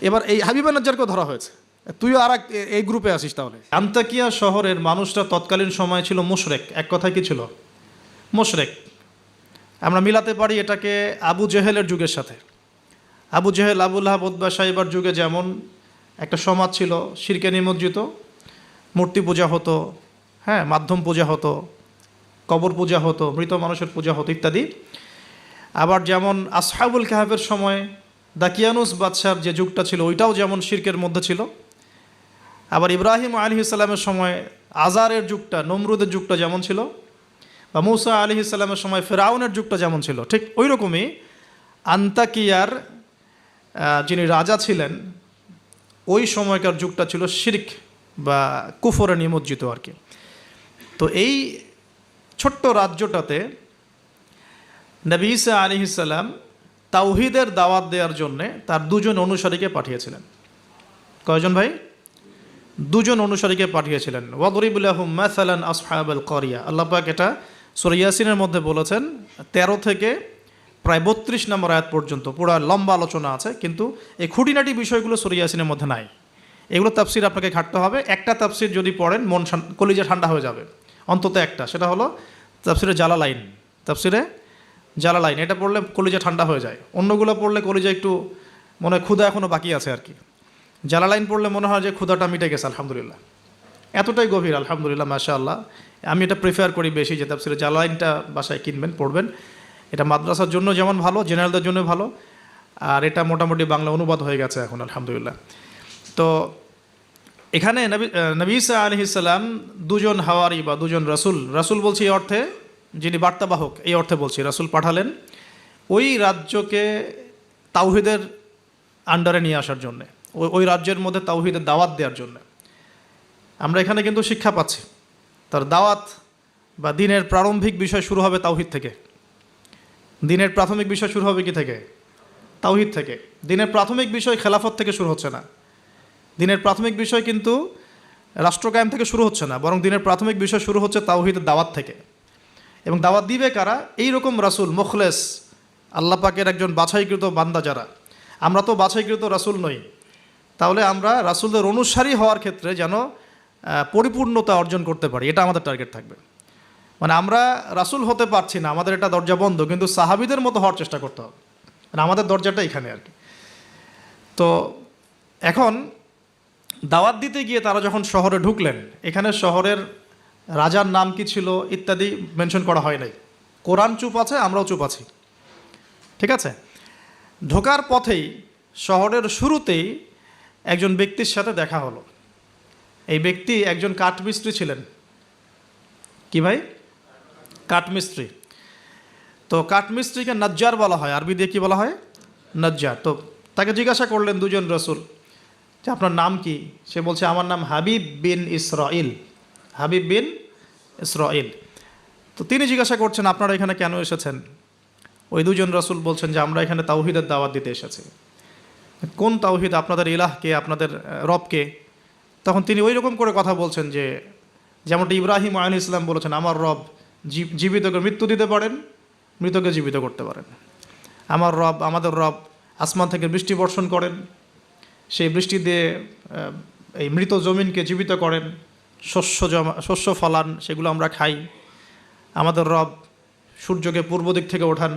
এবার এই হাবিবা নাজ্জারকেও ধরা হয়েছে, তুইও আর এই গ্রুপে আসিস তাহলে। আন্তাকিয়া শহরের মানুষরা তৎকালীন সময় ছিল মুশরেক, এক কথায় কি ছিল? মুশরেক। আমরা মিলাতে পারি এটাকে আবু জেহেলের যুগের সাথে। আবু জেহেল, আবু লাহাব, উতবা, সাইবার যুগে যেমন একটা সমাজ ছিল শিরকে নিমজ্জিত, মূর্তি পূজা হতো, হ্যাঁ, মাধ্যম পূজা হতো, কবর পূজা হতো, মৃত মানুষের পূজা হতো ইত্যাদি। আবার যেমন আসহাবুল কাহাফের সময় দাকিয়ানুস বাদশার যে যুগটা ছিল ওইটাও যেমন শিরকের মধ্যে ছিল। আবার ইব্রাহিম আলাইহিস সালামের সময় আজারের যুগটা, নমরুদের যুগটা যেমন ছিল, বা মূসা আলাইহিস সালামের সময় ফেরাউনের যুগটা যেমন ছিল, ঠিক ওই রকমই আন্তাকিয়ার যিনি রাজা ছিলেন ওই সময়কার যুগটা ছিল শিরক বা কুফরে নিমজ্জিত আর কি। তো এই ছোট্ট রাজ্যটাতে নবী ঈসা আলাইহিস সালাম তাওহীদের দাওয়াত দেওয়ার জন্যে তার দুজন অনুসারীকে পাঠিয়েছিলেন। কয়জন ভাই? দুজন অনুসারীকে পাঠিয়েছিলেন। ওয়াদরিব লাহুম মাসালান আসহাবাল ক্বরিয়া, আল্লাহ পাক এটা সূরা ইয়াসিনের মধ্যে বলেছেন 13 থেকে প্রায় 32 নম্বর আয়াত পর্যন্ত পুরো লম্বা আলোচনা আছে, কিন্তু এই খুঁটিনাটি বিষয়গুলো সূরা ইয়াসিনের মধ্যে নাই। এগুলো তাফসির আপনাকে ঘাটতে হবে। একটা তাফসির যদি পড়েন মন কলিজা ঠান্ডা হয়ে যাবে, অন্তত একটা, সেটা হলো তাফসিরে জালালাইন। তাফসিরে জালালাইন এটা পড়লে কলিজা ঠান্ডা হয়ে যায়, অন্যগুলো পড়লে কলিজা একটু মনে হয় ক্ষুধা এখনও বাকি আছে আর কি। জালালাইন পড়লে মনে হয় যে ক্ষুধাটা মিটে গেছে আলহামদুলিল্লাহ, এতটাই গভীর আলহামদুলিল্লাহ মাশাআল্লাহ। আমি এটা প্রিফার করি বেশি যে তাফসিরে জালালাইনটা বাসায় কিনবেন, পড়বেন। এটা মাদ্রাসার জন্য যেমন ভালো, জেনারেলদের জন্য ভালো, আর এটা মোটামুটি বাংলা অনুবাদ হয়ে গেছে এখন আলহামদুলিল্লাহ। তো এখানে নবী ঈসা আলাইহিস সালাম দুজন হাওয়ারি বা দুজন রাসূল বলছি এই অর্থে যিনি বার্তাবাহক, এই অর্থে বলছি, রাসূল পাঠালেন ওই রাজ্যকে তাওহীদের আন্ডারে নিয়ে আসার জন্যে, ওই রাজ্যের মধ্যে তাওহীদের দাওয়াত দেওয়ার জন্য। আমরা এখানে কিন্তু শিক্ষা পাচ্ছি তার দাওয়াত বা দিনের প্রারম্ভিক বিষয় শুরু হবে তাওহীদ থেকে। দিনের প্রাথমিক বিষয় শুরু হবে কি থেকে? তাওহীদ থেকে। দিনের প্রাথমিক বিষয় খেলাফত থেকে শুরু হচ্ছে না, দিনের প্রাথমিক বিষয় কিন্তু রাষ্ট্র কায়েম থেকে শুরু হচ্ছে না, বরং দিনের প্রাথমিক বিষয় শুরু হচ্ছে তাওহীদের দাওয়াত থেকে। এবং দাওয়াত দিবে কারা? এই রকম রাসূল, মুখলেস, আল্লাহ পাকের একজন বাছাইকৃত বান্দা যারা। আমরা তো বাছাইকৃত রাসূল নই, তাহলে আমরা রাসূলদের অনুসারী হওয়ার ক্ষেত্রে যেন পরিপূর্ণতা অর্জন করতে পারি, এটা আমাদের টার্গেট থাকবে। মানে আমরা রাসূল হতে পারছি না, আমাদের এটা দরজা বন্ধ, কিন্তু সাহাবীদের মতো হওয়ার চেষ্টা করতে হবে, মানে আমাদের দরজাটা এখানে আর কি। তো এখন দাওয়াত দিতে গিয়ে তারা যখন শহরে ঢুকলেন, এখানে শহরের রাজার নাম কি ছিল ইত্যাদি মেনশন করা হয় নাই। কোরআন চুপ আছে, আমরাও চুপ আছি, ঠিক আছে। ঢোকার পথেই শহরের শুরুতেই একজন ব্যক্তির সাথে দেখা হলো। এই ব্যক্তি একজন কাঠমিস্ত্রি ছিলেন। কি ভাই? কাঠমিস্ত্রি। তো কাঠমিস্ত্রিকে নাজ্জার বলা হয়, আরবি দিয়ে কি বলা হয়? নাজ্জার। তো তাকে জিজ্ঞাসা করলেন দুজন রাসূল যে আপনার নাম কি? সে বলছে আমার নাম হাবিব বিন ইসরাইল। হাবিব বিন ইসরাইল। তো তিনি জিজ্ঞাসা করছেন আপনারা এখানে কেন এসেছেন? ওই দুজন রাসূল বলছেন যে আমরা এখানে তাওহীদের দাওয়াত দিতে এসেছি। কোন তাওহীদ? আপনাদের ইলাহকে, আপনাদের রবকে? তখন তিনি ওই রকম করে কথা বলছেন যে যেমনটা ইব্রাহিম আলাইহিস সালাম বলেছেন, আমার রব জীবিতকে মৃত্যু দিতে পারেন, মৃতকে জীবিত করতে পারেন। আমার রব, আমাদের রব আসমান থেকে বৃষ্টি বর্ষণ করেন, সেই বৃষ্টি দিয়ে এই মৃত জমিনকে জীবিত করেন, শস্য ফলান, সেগুলো আমরা খাই। আমাদের রব সূর্যকে পূর্ব দিক থেকে ওঠান,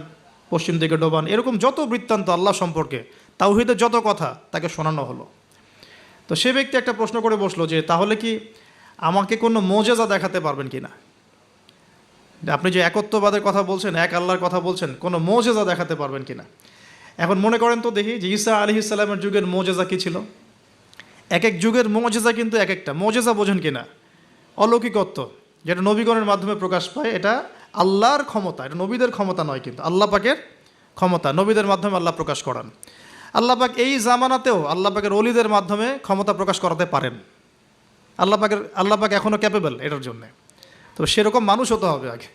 পশ্চিম দিকে ডোবান। এরকম যত বৃত্তান্ত আল্লাহ সম্পর্কে, তাওহীদের যত কথা তাকে শোনানো হলো। তো সে ব্যক্তি একটা প্রশ্ন করে বসলো যে তাহলে কি আমাকে কোনো মোজেজা দেখাতে পারবেন কি না? আপনি যে একত্ববাদের কথা বলছেন, এক আল্লাহর কথা বলছেন, কোনো মোজেজা দেখাতে পারবেন কি না? এখন মনে করেন তো দেখি যে ঈসা আলাইহিস সালামের যুগের মোজেজা কী ছিল। এক এক যুগের মোজেজা কিন্তু এক একটা। মোজেজা বোঝেন কি না? অলৌকিকত্ব, যেটা নবীগণের মাধ্যমে প্রকাশ পায়, এটা আল্লাহর ক্ষমতা, এটা নবীদের ক্ষমতা নয়, কিন্তু আল্লাহ পাকের ক্ষমতা, নবীদের মাধ্যমে আল্লাহ প্রকাশ করান। আল্লাহ পাক এই জামানাতেও আল্লাহ পাকের ওলিদের মাধ্যমে ক্ষমতা প্রকাশ করাতে পারেন। আল্লাহ পাক এখনও ক্যাপেবল এটার জন্যে। তো সেরকম মানুষ হতে হবে আগে,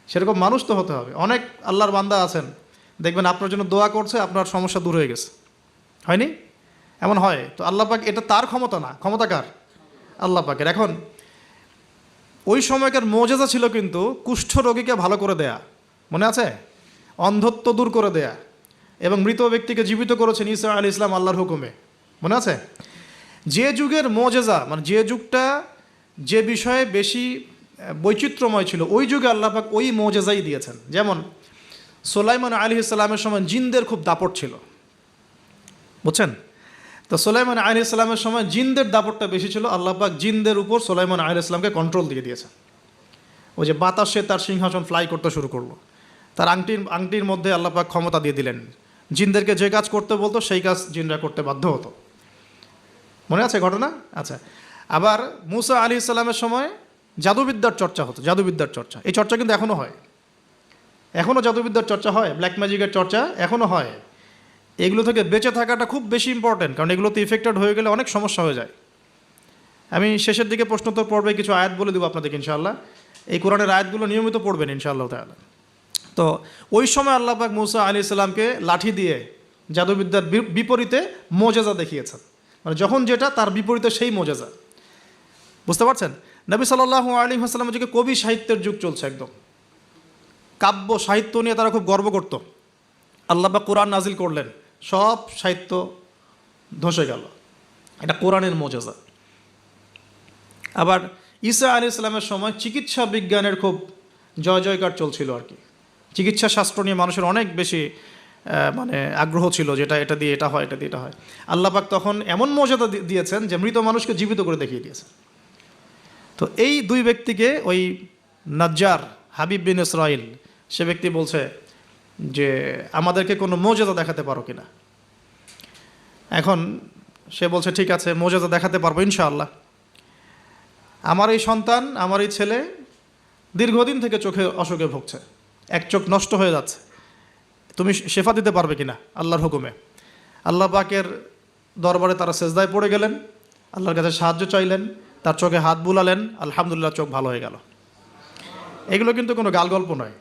সেরকম মানুষ তো হতে হবে। অনেক আল্লাহর বান্দা আছেন, দেখবেন আপনার জন্য দোয়া করছে, আপনার সমস্যা দূর হয়ে গেছে, হয়নি? এমন হয়। তো আল্লাহ পাক, এটা তার ক্ষমতা না, ক্ষমতা কার? আল্লাহ পাকের। এখন ওই সময়কার মোজেজা ছিল কিন্তু কুষ্ঠ রোগীকে ভালো করে দেয়া, মনে আছে? অন্ধত্ব দূর করে দেয়া, এবং মৃত ব্যক্তিকে জীবিত করেছেন ঈসা আলাইহিস সালাম আল্লাহর হুকুমে। মনে আছে? যে যুগের মুজিজা, মানে যে যুগটা যে বিষয়ে বেশি বৈচিত্র্যময় ছিল, ওই যুগে আল্লাহ পাক ওই মুজিজাই দিয়েছেন। যেমন সুলাইমান আলাইহিস সালামের সময় জিনদের খুব দাপট ছিল, বুঝছেন? তো সুলাইমান আলাইহিস সালামের সময় জিনদের দাপটটা বেশি ছিল। আল্লাহ পাক জিনদের উপর সুলাইমান আলাইহিস সালামকে কন্ট্রোল দিয়ে দিয়েছে। ওই যে বাতাসে তার সিংহাসন ফ্লাই করতে শুরু করলো, তার আংটির মধ্যে আল্লাহ পাক ক্ষমতা দিয়ে দিলেন। জিনদেরকে যে কাজ করতে বলতো সেই কাজ জিনরা করতে বাধ্য হতো। মনে আছে ঘটনা? আচ্ছা, আবার মুসা আলাইহিস সালামের সময় জাদুবিদ্যার চর্চা হতো, জাদুবিদ্যার চর্চা। এই চর্চা কিন্তু এখনও হয়, এখনও জাদুবিদ্যার চর্চা হয়, ব্ল্যাক ম্যাজিকের চর্চা এখনও হয়। এগুলো থেকে বেঁচে থাকাটা খুব বেশি ইম্পর্টেন্ট, কারণ এগুলোতে ইফেক্টেড হয়ে গেলে অনেক সমস্যা হয়ে যায়। আমি শেষের দিকে প্রশ্নোত্তর পর্বে কিছু আয়াত বলে দেবো আপনাদেরকে ইনশাআল্লাহ। এই কোরআনের আয়াতগুলো নিয়মিত পড়বেন ইনশাআল্লাহ তাআলা। তো ওই সময় আল্লাহ পাক মুসা আলাইহিস সালামকে লাঠি দিয়ে জাদুবিদ্যার বিপরীতে মোজেজা দেখিয়েছেন, মানে যখন যেটা তার বিপরীতে সেই মোজেজা। বুঝতে পারছেন? নবী সাল্লাল্লাহু আলাইহি ওয়াসাল্লামের যুগে কবি সাহিত্যের যুগ চলছে, একদম কাব্য সাহিত্য নিয়ে তারা খুব গর্ব করত। আল্লাহ পাক কোরআন নাজিল করলেন, সব সাহিত্য ধসে গেল। এটা কোরআনের মোজেজা। আবার ঈসা আলাইহিস সালামের সময় চিকিৎসা বিজ্ঞানের খুব জয় জয়কার চলছিল আর কি। চিকিৎসা শাস্ত্র নিয়ে মানুষের অনেক বেশি মানে আগ্রহ ছিল, যেটা এটা দিয়ে এটা হয়, এটা দিয়ে এটা হয়। আল্লাহ পাক তখন এমন মর্যাদা দিয়েছেন যে মৃত মানুষকে জীবিত করে দেখিয়ে দিয়েছেন। তো এই দুই ব্যক্তিকে ওই নাজ্জার হাবিব বিন ইসরাইল, সে ব্যক্তি বলছে যে আমাদেরকে কোনো মর্যাদা দেখাতে পারো কিনা। এখন সে বলছে ঠিক আছে, মর্যাদা দেখাতে পারবো ইনশাআল্লাহ। আমার এই সন্তান, আমার এই ছেলে দীর্ঘদিন থেকে চোখে অসুখে ভুগছে, এক চোখ নষ্ট হয়ে যাচ্ছে, তুমি শেফা দিতে পারবে কিনা আল্লাহর হুকুমে। আল্লাহ পাকের দরবারে তারা সেজদায় পড়ে গেলেন, আল্লাহর কাছে সাহায্য চাইলেন, তার চোখে হাত বুলালেন, আলহামদুলিল্লাহ চোখ ভালো হয়ে গেল। এগুলো কিন্তু কোনো গালগল্প নয়।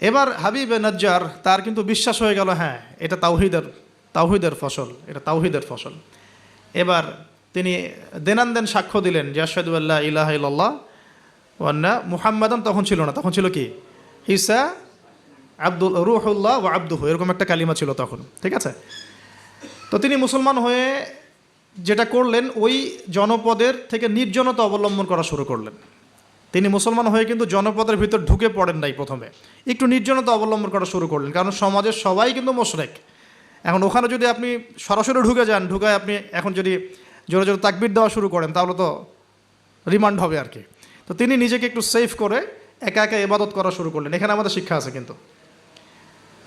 এবার হাবিবে নাজ্জার তার কিন্তু বিশ্বাস হয়ে গেল, হ্যাঁ এটা তাওহীদের ফসল, এটা তাওহীদের ফসল। এবার তিনি দেনানদেন সাক্ষ্য দিলেন যে আশহাদু আল্লা ইলাহা ইল্লাল্লাহ ওয়া আন্না মুহাম্মাদান, তখন ছিল না, তখন ছিল কি ঈসা আব্দুল রূহুল্লাহ ওয়া আবদুহু, এরকম একটা কালিমা ছিল তখন, ঠিক আছে? তো তিনি মুসলমান হয়ে যেটা করলেন, ওই জনপদের থেকে নির্জনতা অবলম্বন করা শুরু করলেন। তিনি মুসলমান হয়ে কিন্তু জনপদের ভিতর ঢুকে পড়েন নাই, প্রথমে একটু নির্জনতা অবলম্বন করা শুরু করলেন, কারণ সমাজের সবাই কিন্তু মুশরিক। এখন ওখানে যদি আপনি সরাসরি ঢুকে যান, ঢুকায় আপনি এখন যদি জোরে জোরে তাকবীর দেওয়া শুরু করেন, তাহলে তো রিমান্ড হবে আর কি। তো তিনি নিজেকে একটু সেফ করে একা একা ইবাদত করা শুরু করলেন। এখানে আমাদের শিক্ষা আছে কিন্তু।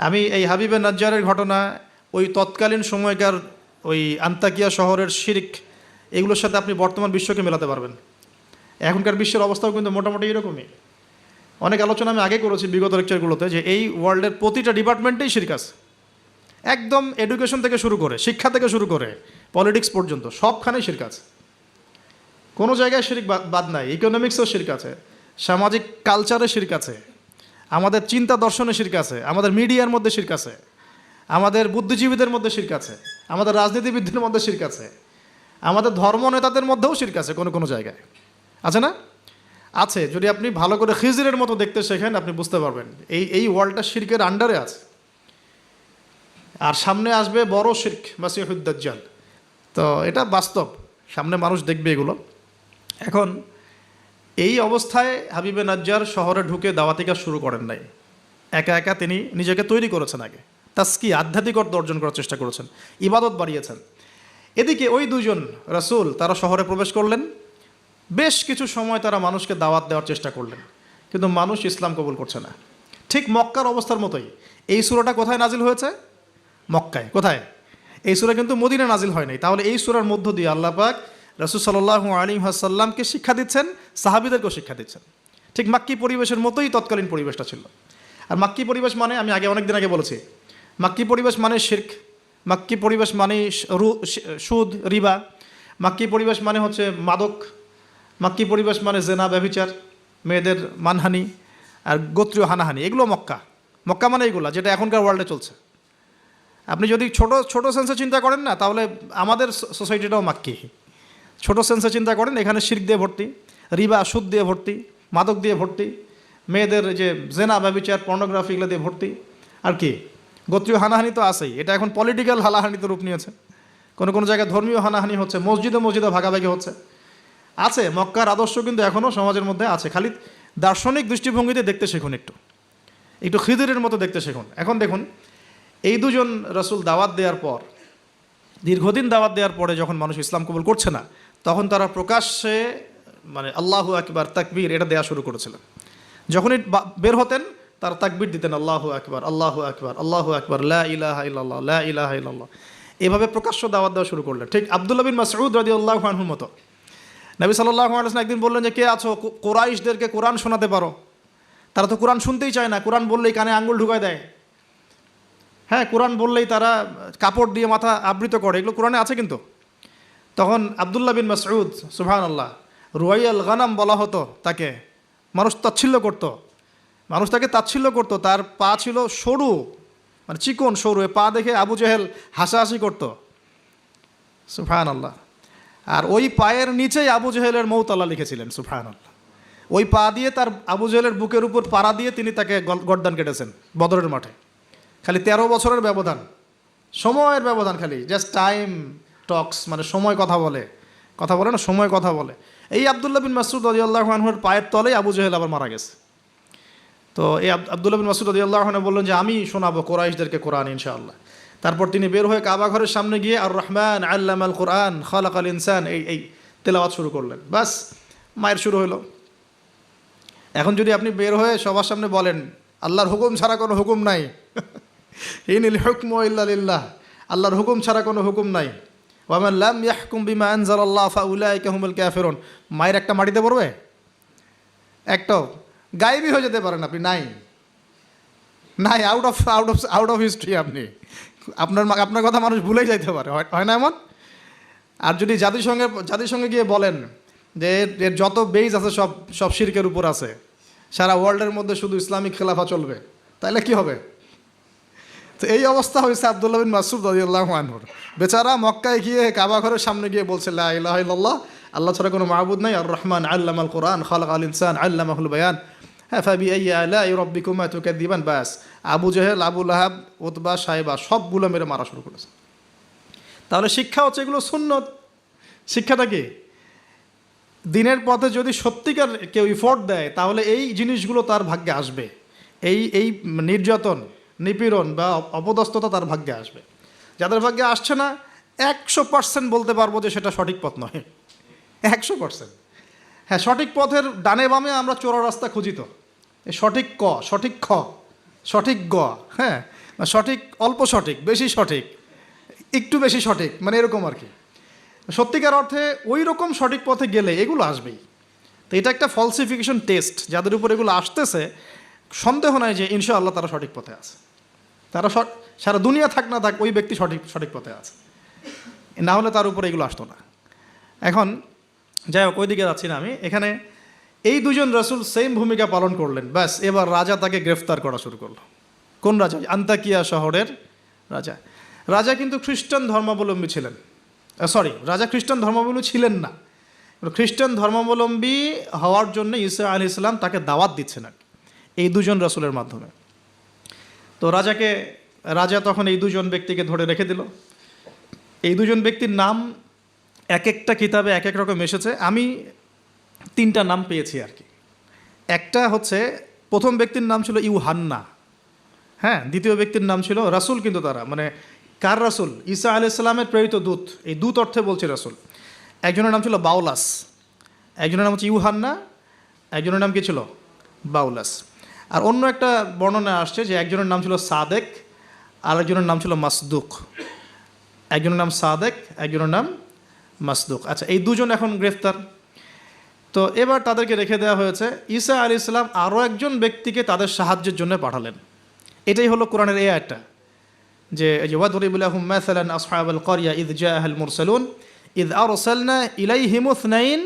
আমি এই হাবিবে নাজ্জারের ঘটনা, ওই তৎকালীন সময়কার ওই আন্তাকিয়া শহরের শিরক, এগুলোর সাথে আপনি বর্তমান বিশ্বকে মেলাতে পারবেন। এখনকার বিশ্বের অবস্থাও কিন্তু মোটামুটি এরকমই। অনেক আলোচনা আমি আগে করেছি বিগত লেকচারগুলোতে, যে এই ওয়ার্ল্ডের প্রতিটা ডিপার্টমেন্টেই শিরক আছে, একদম এডুকেশন থেকে শুরু করে, শিক্ষা থেকে শুরু করে পলিটিক্স পর্যন্ত সবখানেই শিরক আছে। কোনো জায়গায় শিরক বাদ নাই। ইকোনমিক্সেও শিরক আছে, সামাজিক কালচারে শিরক আছে, আমাদের চিন্তা দর্শনে শিরক আছে, আমাদের মিডিয়ার মধ্যে শিরক আছে, আমাদের বুদ্ধিজীবীদের মধ্যে শিরক আছে, আমাদের রাজনীতিবিদদের মধ্যে শিরক আছে, আমাদের ধর্ম নেতাদের মধ্যেও শিরক আছে কোনো কোনো জায়গায়, আছে না? আছে। যদি আপনি ভালো করে খিজিরের মতো দেখতে শেখেন, আপনি বুঝতে পারবেন এই ওয়ার্ল্ডটা শিরকের আন্ডারে আছে। আর সামনে আসবে বড় শিরক, মাসিহুদ দাজ্জাল। তো এটা বাস্তব, সামনে মানুষ দেখবে এগুলো। এখন এই অবস্থায় হাবিবে নাজ্জার শহরে ঢুকে দাওয়াতি কাজ শুরু করেন নাই, একা একা তিনি নিজেকে তৈরি করেছেন। আগে তাসকি আধ্যাত্মিকতা অর্জন করার চেষ্টা করেছেন, ইবাদত বাড়িয়েছেন। এদিকে ওই দুজন রাসূল তারা শহরে প্রবেশ করলেন, বেশ কিছু সময় তারা মানুষকে দাওয়াত দেওয়ার চেষ্টা করলেন, কিন্তু মানুষ ইসলাম কবুল করছে না। ঠিক মক্কার অবস্থার মতোই। এই সূরাটা কোথায় নাজিল হয়েছে? মক্কায়। কোথায়? এই সূরা কিন্তু মদিনায় নাজিল হয় নাই। তাহলে এই সূরার মধ্য দিয়ে আল্লাহ পাক রাসূল সাল্লাল্লাহু আলাইহি ওয়াসাল্লামকে শিক্ষা দিচ্ছেন, সাহাবীদেরকেও শিক্ষা দিচ্ছেন। ঠিক মাক্কি পরিবেশের মতোই তৎকালীন পরিবেশটা ছিল। আর মাক্কি পরিবেশ মানে, আমি অনেকদিন আগে বলেছি, মাক্কি পরিবেশ মানে শিরক, মাক্কি পরিবেশ মানে সুদ, রিবা, মাক্কি পরিবেশ মানে হচ্ছে মাদক, মাক্কি পরিবেশ মানে জেনা, ব্যভিচার, মেয়েদের মানহানি আর গোত্রীয় হানাহানি, এগুলো মক্কা। মক্কা মানে এইগুলো, যেটা এখনকার ওয়ার্ল্ডে চলছে। আপনি যদি ছোট সেন্সে চিন্তা করেন না, তাহলে আমাদের সোসাইটিটাও মাক্কি। ছোট সেন্সে চিন্তা করেন, এখানে শিরক দিয়ে ভর্তি, রিবা সুদ দিয়ে ভর্তি, মাদক দিয়ে ভর্তি, মেয়েদের যে জেনা ব্যভিচার পর্নোগ্রাফি এগুলো দিয়ে ভর্তি, আর কি গোত্রীয় হানাহানি তো আছেই, এটা এখন পলিটিক্যাল হানাহানিতে রূপ নিয়েছে। কোনো কোনো জায়গায় ধর্মীয় হানাহানি হচ্ছে, মসজিদে ভাগাভাগি হচ্ছে। আছে, মক্কার আদর্শ কিন্তু এখনও সমাজের মধ্যে আছে। খালি দার্শনিক দৃষ্টিভঙ্গিতে দেখতে শিখুন, একটু খিদিরের মতো দেখতে শিখুন। এখন দেখুন, এই দুজন রাসূল দাওয়াত দেওয়ার পর, দীর্ঘদিন দাওয়াত দেওয়ার পরে যখন মানুষ ইসলাম কবুল করছে না, তখন তারা প্রকাশ্যে মানে আল্লাহু আকবার তাকবীর এটা দেওয়া শুরু করেছিলেন। যখনই বের হতেন তারা তাকবীর দিতেন, আল্লাহু আকবার আল্লাহু আকবার আল্লাহু আকবার লা ইলাহা ইল্লাল্লাহ লা ইলাহা ইল্লাল্লাহ, এভাবে প্রকাশ্য দাওয়াত দেওয়া শুরু করলেন। ঠিক আব্দুল্লাহ বিন মাসউদ রাদিয়াল্লাহু আনহুর মতো। নবী সাল্লাল্লাহু আলাইহি ওয়াসাল্লাম একদিন বললেন যে, কে আছো কুরাইশদেরকে কোরআন শোনাতে পারো? তারা তো কোরআন শুনতেই চায় না, কোরআন বললেই কানে আঙ্গুল ঢুকায় দেয়। হ্যাঁ, কোরআন বললেই তারা কাপড় দিয়ে মাথা আবৃত করে, এগুলো কোরআনে আছে কিন্তু। তখন আব্দুল্লাহ বিন মাসউদ, সুবহানাল্লাহ, রুয়াইয়াল গানাম বলা হতো তাকে, মানুষ তাচ্ছিল্য করতো, মানুষ তাকে তাচ্ছিল্য করতো। তার পা ছিল সরু, মানে চিকন সরু, পা দেখে আবু জেহেল হাসাহাসি করতো, সুবহানাল্লাহ। আর ওই পায়ের নিচেই আবু জেহেলের মৌত আল্লাহ লিখেছিলেন, সুবহানাল্লাহ। ওই পা দিয়ে তার আবু জেহেলের বুকের উপর পাড়া দিয়ে তিনি তাকে গর্দান কেটেছেন বদরের মাঠে। খালি 13 বছরের ব্যবধান, সময়ের ব্যবধান, খালি জাস্ট টাইম টক্স, মানে সময় কথা বলে না, সময় কথা বলে। এই আব্দুল্লাহ বিন মাসউদ রাদিয়াল্লাহু আনহুর পায়ের তলেই আবু জেহেল আবার মারা গেছে। তো এই আব্দুল্লাহ বিন মাসউদ রাদিয়াল্লাহু আনহু বললেন যে, আমি শোনাবো কুরাইশদেরকে কোরআন ইনশাআল্লাহ। তারপর তিনি বের হয়ে কাবা ঘরের সামনে গিয়ে আর রহমান আল্লামাল কোরআন খালাকাল ইনসান এই তেলাওয়াত শুরু করলেন। বাস, মায়ের শুরু হলো। এখন যদি আপনি বের হয়ে সবার সামনে বলেন, আল্লাহর হুকুম ছাড়া কোনো হুকুম নাই, ইনিল হুকমু ইল্লা লিল্লাহ, আল্লাহর হুকুম ছাড়া কোনো হুকুম নাই, ওয়া মান লাম ইয়াহকুম বিমা আনজালাল্লাহ ফাউলাইকা হুমুল কাফিরুন, মায়ের একটা মাটিতে পড়বে? একটাও গায়েবই হয়ে যেতে পারেন আপনি, নাই, আউট অফ হিস্ট্রি। আপনি আপনার কথা মানুষ ভুলেই যাইতে পারে, হয় না এমন? আর যদি জাতিসংঘে গিয়ে বলেন যে এর যত বেইজ আছে সব শিরকের উপর আছে, সারা ওয়ার্ল্ডের মধ্যে শুধু ইসলামিক খেলাফা চলবে, তাহলে কি হবে? তো এই অবস্থা হয়েছে আব্দুল্লাহ বিন মাসউদ রাদিয়াল্লাহু আনহুর। বেচারা মক্কায় গিয়ে কাবা ঘরের সামনে গিয়ে বলছে, লা ইলাহা ইল্লাল্লাহ, আল্লাহ ছাড়া কোনো মাবুদ নাই, আর রহমান আল্লামাল কোরআন খালাকাল ইনসান আল্লামাহুল বায়ান, হ্যাঁ, ফাবিআইয়ি আলাই রাব্বিকুমা তুকাযযিবান। বাস, আবু জেহেল, আবু লাহাব, উতবা, সাইবা সবগুলো মেরে মারা শুরু করেছে। তাহলে শিক্ষা হচ্ছে এগুলো সুন্নত। শিক্ষাটা কি? দিনের পথে যদি সত্যিকার কেউ ইফোর্ট দেয়, তাহলে এই জিনিসগুলো তার ভাগ্যে আসবে। এই নির্যাতন, নিপীড়ন বা অপদস্থতা তার ভাগ্যে আসবে। যাদের ভাগ্যে আসছে না, 100% বলতে পারবো যে সেটা সঠিক পথ নয়, 100%। হ্যাঁ, সঠিক পথের ডানে বামে আমরা চোরা রাস্তা খুঁজি তো, সঠিক ক, সঠিক খ, সঠিক গ, হ্যাঁ, সঠিক অল্প সঠিক, বেশি সঠিক, একটু বেশি সঠিক, মানে এরকম আর কি। সত্যিকার অর্থে ওই রকম সঠিক পথে গেলে এগুলো আসবেই। তো এটা একটা ফলসিফিকেশন টেস্ট, যাদের উপর এগুলো আসতেছে সন্দেহ নাই যে ইনশাআল্লাহ তারা সঠিক পথে আছে। তারা সারা দুনিয়া থাক না থাক ওই ব্যক্তি সঠিক পথে আছে, না হলে তার উপরে এগুলো আসতো না। এখন যাই হোক, ওইদিকে যাচ্ছি না আমি। এখানে এই দুজন রাসূল সেম ভূমিকা পালন করলেন। ব্যাস, এবার রাজা তাকে গ্রেফতার করা শুরু করলো। কোন রাজা? আন্তাকিয়া শহরের রাজা কিন্তু খ্রিস্টান ধর্মাবলম্বী ছিলেন। রাজা খ্রিস্টান ধর্মাবলম্বী ছিলেন না। খ্রিস্টান ধর্মাবলম্বী হওয়ার জন্য ঈসা আলাইহিস সালাম তাকে দাওয়াত দিচ্ছেন আর এই দুজন রাসূলের মাধ্যমে। তো রাজা তখন এই দুজন ব্যক্তিকে ধরে রেখে দিল। এই দুজন ব্যক্তির নাম এক একটা কিতাবে এক এক রকম এসেছে। আমি 3টা নাম পেয়েছি আর কি। একটা হচ্ছে, প্রথম ব্যক্তির নাম ছিল ইউহান্না, হ্যাঁ। দ্বিতীয় ব্যক্তির নাম ছিল রাসূল, কিন্তু তারা মানে কার রাসূল? ঈসা আলাইহিস সালামের প্রেরিত দূত। এই দূত অর্থে বলছে রাসূল। একজনের নাম ছিল বাউলাস, একজনের নাম হচ্ছে ইউহান্না, একজনের নাম কি ছিল? বাউলাস। আর অন্য একটা বর্ণনা আসছে যে একজনের নাম ছিল সাদেক, আর একজনের নাম ছিল মাসদুক। একজনের নাম সাদেক, একজনের নাম মাসদুক। আচ্ছা, এই দুজন এখন গ্রেফতার। তো এবার তাদেরকে রেখে দেওয়া হয়েছে। ঈসা আলাইহিস সালাম আরও একজন ব্যক্তিকে তাদের সাহায্যের জন্য পাঠালেন। এটাই হলো কোরআনের এই আয়াতটা, যে ওয়াদরিব লাহুম মাসালান আসহাবাল ক্বরিয়া ইয জাআহাল মুরসালুন ইয আরসালনা ইলাইহিম ইসনাইন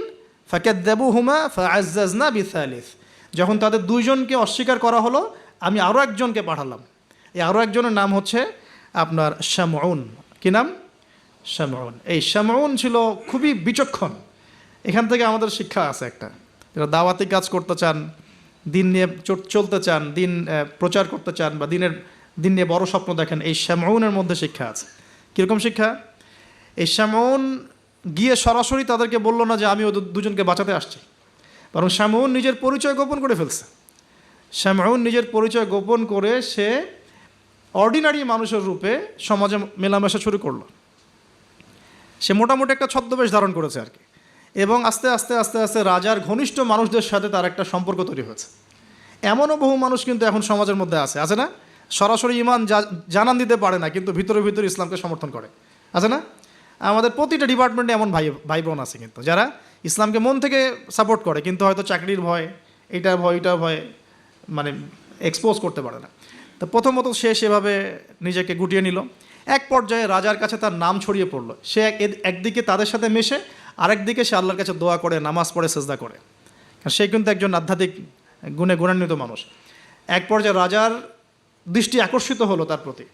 ফাকাযযাবুহুমা ফাআজ্জাজনা বিসালিস। যখন তাদের দুইজনকে অস্বীকার করা হলো, আমি আরও একজনকে পাঠালাম। এই আরও একজনের নাম হচ্ছে আপনার শামউন। কি নাম? শামউন। এই শামউন ছিল খুবই বিচক্ষণ। এখান থেকে আমাদের শিক্ষা আছে একটা, যারা দাওয়াতি কাজ করতে চান, দিন নিয়ে চলতে চান, দিন প্রচার করতে চান, বা দিনের দিন নিয়ে বড় স্বপ্ন দেখেন। এই শামউনের মধ্যে শিক্ষা আছে। কীরকম শিক্ষা? এই শামউন গিয়ে সরাসরি তাদেরকে বলল না যে আমি ওদের দুজনকে বাঁচাতে আসছি, বরং শামউন নিজের পরিচয় গোপন করে ফেলছে। শামউন নিজের পরিচয় গোপন করে সে অর্ডিনারি মানুষের রূপে সমাজে মেলামেশা শুরু করলো। সে মোটামুটি একটা ছদ্মবেশ ধারণ করেছে আর কি, এবং আস্তে আস্তে আস্তে আস্তে রাজার ঘনিষ্ঠ মানুষদের সাথে তার একটা সম্পর্ক তৈরি হয়েছে। এমনও বহু মানুষ কিন্তু এখন সমাজের মধ্যে আছে না? সরাসরি ইমান জানান দিতে পারে না, কিন্তু ভিতরে ভিতরে ইসলামকে সমর্থন করে, আছে না? আমাদের প্রতিটা ডিপার্টমেন্টে এমন ভাই বোন আছে কিন্তু, যারা ইসলামকে মন থেকে সাপোর্ট করে, কিন্তু হয়তো চাকরির ভয়, এইটার ভয় মানে এক্সপোজ করতে পারে না। তো প্রথমত সে সেভাবে নিজেকে গুটিয়ে নিল। এক পর্যায়ে রাজার কাছে তার নাম ছড়িয়ে পড়লো। সে একদিকে তাদের সাথে মেশে, আরেকদিকে সে আল্লাহর কাছে দোয়া করে, নামাজ পড়ে, সেজদা করে। কারণ সে কিন্তু একজন আধ্যাত্মিক গুণে গুণান্বিত মানুষ। এক পর্যায়ে রাজার দৃষ্টি আকর্ষিত হলো তার প্রতি।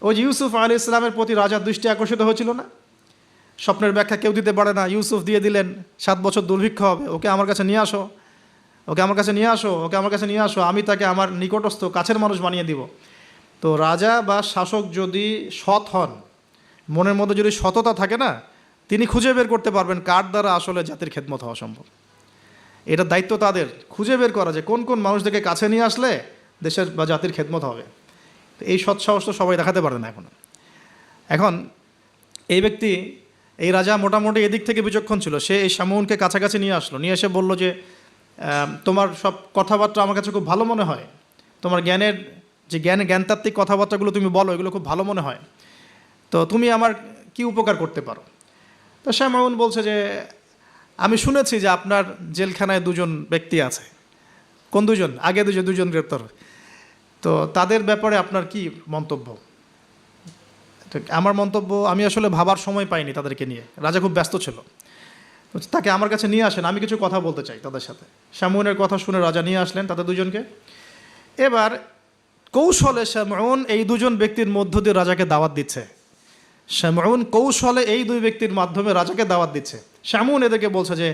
ওই যে ইউসুফ আলাইহিস সালামের প্রতি রাজার দৃষ্টি আকর্ষিত হয়েছিল না? স্বপ্নের ব্যাখ্যা কেউ দিতে পারে না, ইউসুফ দিয়ে দিলেন। 7 বছর দুর্ভিক্ষ হবে, ওকে আমার কাছে নিয়ে আসো, ওকে আমার কাছে নিয়ে আসো, আমি তাকে আমার নিকটস্থ কাছের মানুষ বানিয়ে দিব। তো রাজা বা শাসক যদি সৎ হন, মনের মধ্যে যদি সততা থাকে না, তিনি খুঁজে বের করতে পারবেন কার দ্বারা আসলে জাতির খেদমত হওয়া সম্ভব। এটা দায়িত্ব তাদের খুঁজে বের করা যে কোন কোন মানুষদেরকে কাছে নিয়ে আসলে দেশের বা জাতির খেদমত হবে। তো এই সৎসাহস তো সবাই দেখাতে পারে না এখন এই ব্যক্তি, এই রাজা মোটামুটি এদিক থেকে বিচক্ষণ ছিল। সে এই শামউনকে কাছাকাছি নিয়ে আসলো, নিয়ে এসে বলল যে তোমার সব কথাবার্তা আমার কাছে খুব ভালো মনে হয়, তোমার জ্ঞানের যে জ্ঞানতাত্ত্বিক কথাবার্তাগুলো তুমি বলো, এগুলো খুব ভালো মনে হয়, তো তুমি আমার কি উপকার করতে পারো? তো শামউন বলছে যে আমি শুনেছি যে আপনার জেলখানায় 2জন ব্যক্তি আছে। কোন 2জন? আগে 2জন গ্রেপ্তার। তো তাদের ব্যাপারে আপনার কি মন্তব্য? আমার মন্তব্য, আমি আসলে ভাবার সময় পাইনি তাদেরকে নিয়ে, রাজা খুব ব্যস্ত ছিল। তাকে আমার কাছে নিয়ে আসেন, আমি কিছু কথা বলতে চাই তাদের সাথে। শামউনের কথা শুনে রাজা নিয়ে আসলেন তাদের 2জনকে। এবার কৌশলে শামউন এই 2জন ব্যক্তির মধ্য দিয়ে রাজাকে দাওয়াত দিচ্ছে। শামউন কৌশলে এই 2 ব্যক্তির মাধ্যমে রাজাকে দাওয়াত দিচ্ছে। শামউন এদেরকে বলছে যে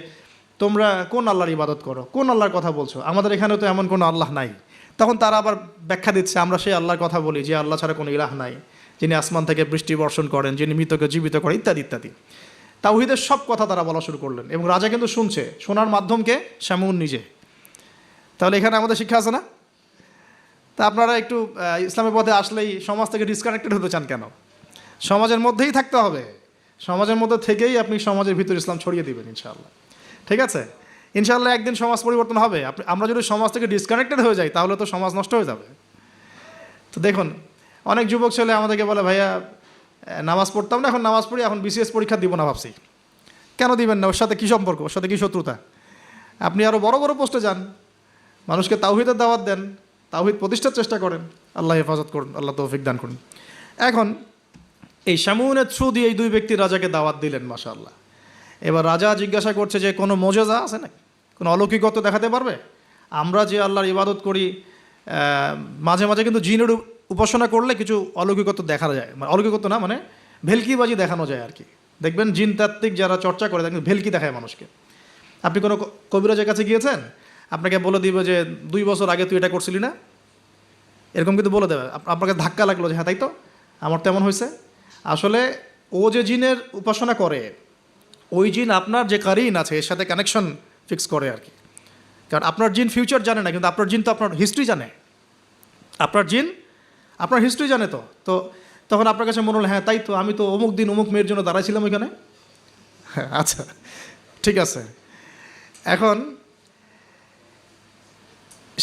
তোমরা কোন আল্লাহর ইবাদত করো, কোন আল্লাহর কথা বলছো, আমাদের এখানে তো এমন কোনো আল্লাহ নাই। তখন তারা আবার ব্যাখ্যা দিচ্ছে, আমরা সেই আল্লাহর কথা বলি যে আল্লাহ ছাড়া কোনো ইলাহ নাই, যিনি আসমান থেকে বৃষ্টি বর্ষণ করেন, যিনি মৃতকে জীবিত করেন, ইত্যাদি ইত্যাদি। তাওহীদের সব কথা তারা বলা শুরু করলেন, এবং রাজা কিন্তু শুনছে। শোনার মাধ্যমকে শামউন নিজে। তাহলে এখানে আমাদের শিক্ষা আছে না? তা আপনারা একটু ইসলামের পথে আসলেই সমাজ থেকে ডিসকানেক্টেড হতে চান কেন? সমাজের মধ্যেই থাকতে হবে। সমাজের মধ্যে থেকেই আপনি সমাজের ভিতর ইসলাম ছড়িয়ে দিবেন ইনশাআল্লাহ। ঠিক আছে? ইনশাআল্লাহ একদিন সমাজ পরিবর্তন হবে। আমরা যদি সমাজ থেকে ডিসকানেক্টেড হয়ে যাই তাহলে তো সমাজ নষ্ট হয়ে যাবে। তো দেখুন, অনেক যুবক ছেলে আমাদেরকে বলে, ভাইয়া নামাজ পড়তাম না, এখন নামাজ পড়ি, এখন বিসিএস পরীক্ষা দিব না ভাবছি। কেন দিবেন না? ওর সাথে কী সম্পর্ক? ওর সাথে কী শত্রুতা? আপনি আরও বড় বড় পোস্টে যান, মানুষকে তাওহীদের দাওয়াত দেন, তাওহীদ প্রতিষ্ঠার চেষ্টা করেন। আল্লাহ হেফাজত করুন, আল্লাহ তৌফিক দান করুন। এখন এই শামউনের থ্রু দিয়ে এই 2 ব্যক্তি রাজাকে দাওয়াত দিলেন, মাশাআল্লাহ। এবার রাজা জিজ্ঞাসা করছে যে কোনো মোজেজা আছে না, কোনো অলৌকিকত্ব দেখাতে পারবে? আমরা যে আল্লাহর ইবাদত করি, মাঝে মাঝে কিন্তু জিনের উপাসনা করলে কিছু অলৌকিকত্ব দেখা যায়। মানে অলৌকিকত্ব না, মানে ভেলকিবাজি দেখানো যায় আর কি। দেখবেন জিনতাত্ত্বিক যারা চর্চা করে দেখবেন ভেলকি দেখায় মানুষকে। আপনি কোনো কবিরাজের কাছে গিয়েছেন, আপনাকে বলে দিবে যে 2 বছর আগে তুই এটা করছিলি না, এরকম কিন্তু বলে দেবে। আপনাকে ধাক্কা লাগলো যে হ্যাঁ তাই তো, আমার তেমন হয়েছে। আসলে ও যে জিনের উপাসনা করে, ওই জিন আপনার যে কারিন আছে এর সাথে কানেকশন ফিক্স করে আর কি। কারণ আপনার জিন ফিউচার জানে না, কিন্তু আপনার জিন তো আপনার হিস্ট্রি জানে। আপনার জিন আপনার হিস্ট্রি জানে। তো তখন আপনার কাছে মনে হলো হ্যাঁ তাই তো, আমি তো অমুক দিন অমুক মেয়ের জন্য দাঁড়াইছিলাম ওইখানে। হ্যাঁ আচ্ছা ঠিক আছে। এখন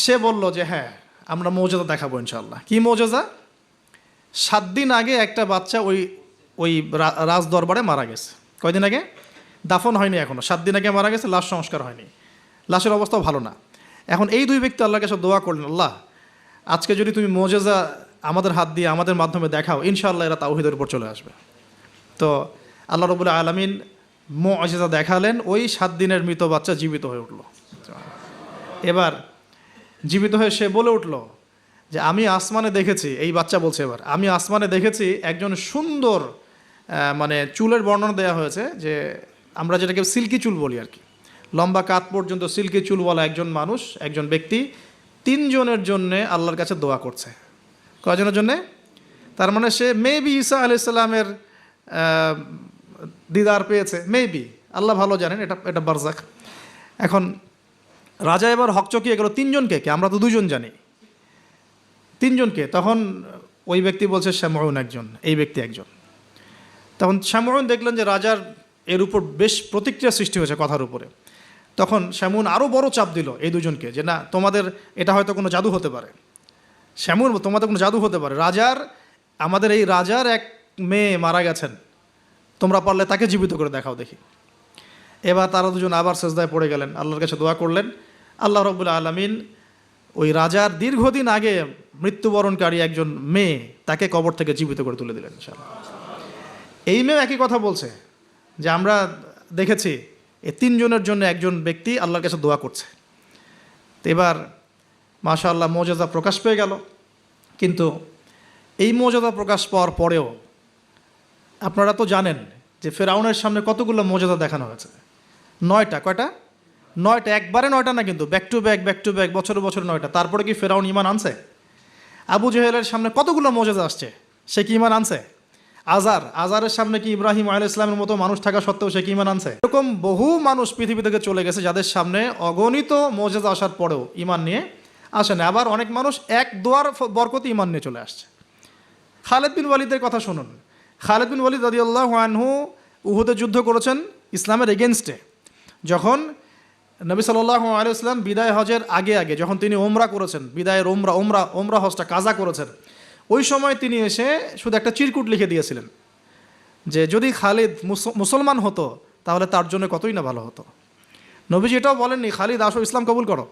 সে বলল যে হ্যাঁ আমরা মৌজেজা দেখাবো ইনশাআল্লাহ। কি মৌজেজা? 7 দিন আগে একটা বাচ্চা ওই রাজ দরবারে মারা গেছে। কয়দিন আগে? দাফন হয়নি এখনো, 7 দিন আগে মারা গেছে, লাশ সংস্কার হয়নি, লাশের অবস্থাও ভালো না। এখন এই 2 ব্যক্তি আল্লাহর কাছে দোয়া করলেন, আল্লাহ আজকে যদি তুমি মৌজেজা আমাদের হাত দিয়ে আমাদের মাধ্যমে দেখাও, ইনশাআল্লাহ এরা তাওহীদের উপর চলে আসবে। তো আল্লাহ রাব্বুল আলামিন মুআজিজা দেখালেন, ওই 7 দিনের মৃত বাচ্চা জীবিত হয়ে উঠল। এবার জীবিত হয়ে সে বলে উঠল যে আমি আসমানে দেখেছি, এই বাচ্চা বলছে এবার, আমি আসমানে দেখেছি একজন সুন্দর, মানে চুলের বর্ণনা দেওয়া হয়েছে যে আমরা যেটাকে সিল্কি চুল বলি আর কি, লম্বা কাত পর্যন্ত সিল্কি চুলওয়ালা একজন মানুষ, একজন ব্যক্তি 3 জনের জন্যে আল্লাহর কাছে দোয়া করছে। কয়জনের জন্যে? তার মানে সে মেবি ঈসা আলাইহিস সালামের দিদার পেয়েছে, মেবি, আল্লাহ ভালো জানেন, এটা বারজাখ। এখন রাজা এবার হকচকিয়ে গেল, তিনজনকে কে? আমরা তো দুজন জানি, তিনজনকে? তখন ওই ব্যক্তি বলছে শামউন একজন, এই ব্যক্তি একজন। তখন শামউন দেখলেন যে রাজার এর উপর বেশ প্রতিক্রিয়া সৃষ্টি হয়েছে কথার উপরে। তখন শামউন আরও বড় চাপ দিল এই দুজনকে যে না, তোমাদের এটা হয়তো কোনো জাদু হতে পারে। শামউন, তোমাদের কোনো জাদু হতে পারে, আমাদের এই রাজার এক মেয়ে মারা গেছেন, তোমরা পারলে তাকে জীবিত করে দেখাও দেখি। এবার তারা দুজন আবার সেজদায় পড়ে গেলেন, আল্লাহর কাছে দোয়া করলেন। আল্লাহ রাব্বুল আলামিন ওই রাজার দীর্ঘদিন আগে মৃত্যুবরণকারী একজন মেয়ে, তাকে কবর থেকে জীবিত করে তুলে দিলেন ইনশাআল্লাহ। এই মেয়ে একই কথা বলছে যে আমরা দেখেছি এই তিনজনের জন্য একজন ব্যক্তি আল্লাহর কাছে দোয়া করছে। তো এবার মাশাআল্লাহ মুজিজা প্রকাশ পেয়ে গেল। কিন্তু এই মুজিজা প্রকাশ পাওয়ার পরেও আপনারা তো জানেন যে ফেরাউনের সামনে কতগুলো মুজিজা দেখানো হয়েছে, 9টা। কয়টা? 9টা। একবারে 9টা না, কিন্তু ব্যাক টু ব্যাক বছর বছর 9টা। তারপরে কি ফেরাউন ঈমান আনছে? আবু জেহেলের সামনে কতগুলো মুজিজা আসছে, সে কি ঈমান আনছে? আজারের সামনে কি ইব্রাহিম আলাইহিস সালামের মতো মানুষ থাকা সত্ত্বেও সে কি ঈমান আনছে? এরকম বহু মানুষ পৃথিবী থেকে চলে গেছে যাদের সামনে অগণিত মুজিজা আসার পরেও ঈমান নিয়ে আসে না। আবার অনেক মানুষ এক দোয়ার বরকতে ঈমান নিয়ে চলে আসছে। খালিদ বিন ওয়ালিদের কথা শুনুন। খালিদ বিন ওয়ালিদ রাদিয়াল্লাহু আনহু উহুদে যুদ্ধ করেছেন ইসলামের এগেনস্টে। যখন নবী সাল্লাল্লাহু আলাইহি ওয়াসাল্লাম বিদায় হজের আগে যখন তিনি ওমরা করেছেন, বিদায়ের ওমরা হজটা কাজা করেছেন, ওই সময় তিনি এসে শুধু একটা চিরকুট লিখে দিয়েছিলেন যে যদি খালিদ মুসলমান হতো তাহলে তার জন্য কতই না ভালো হতো। নবীজি এটাও বলেননি খালিদ আসো ইসলাম কবুল করো,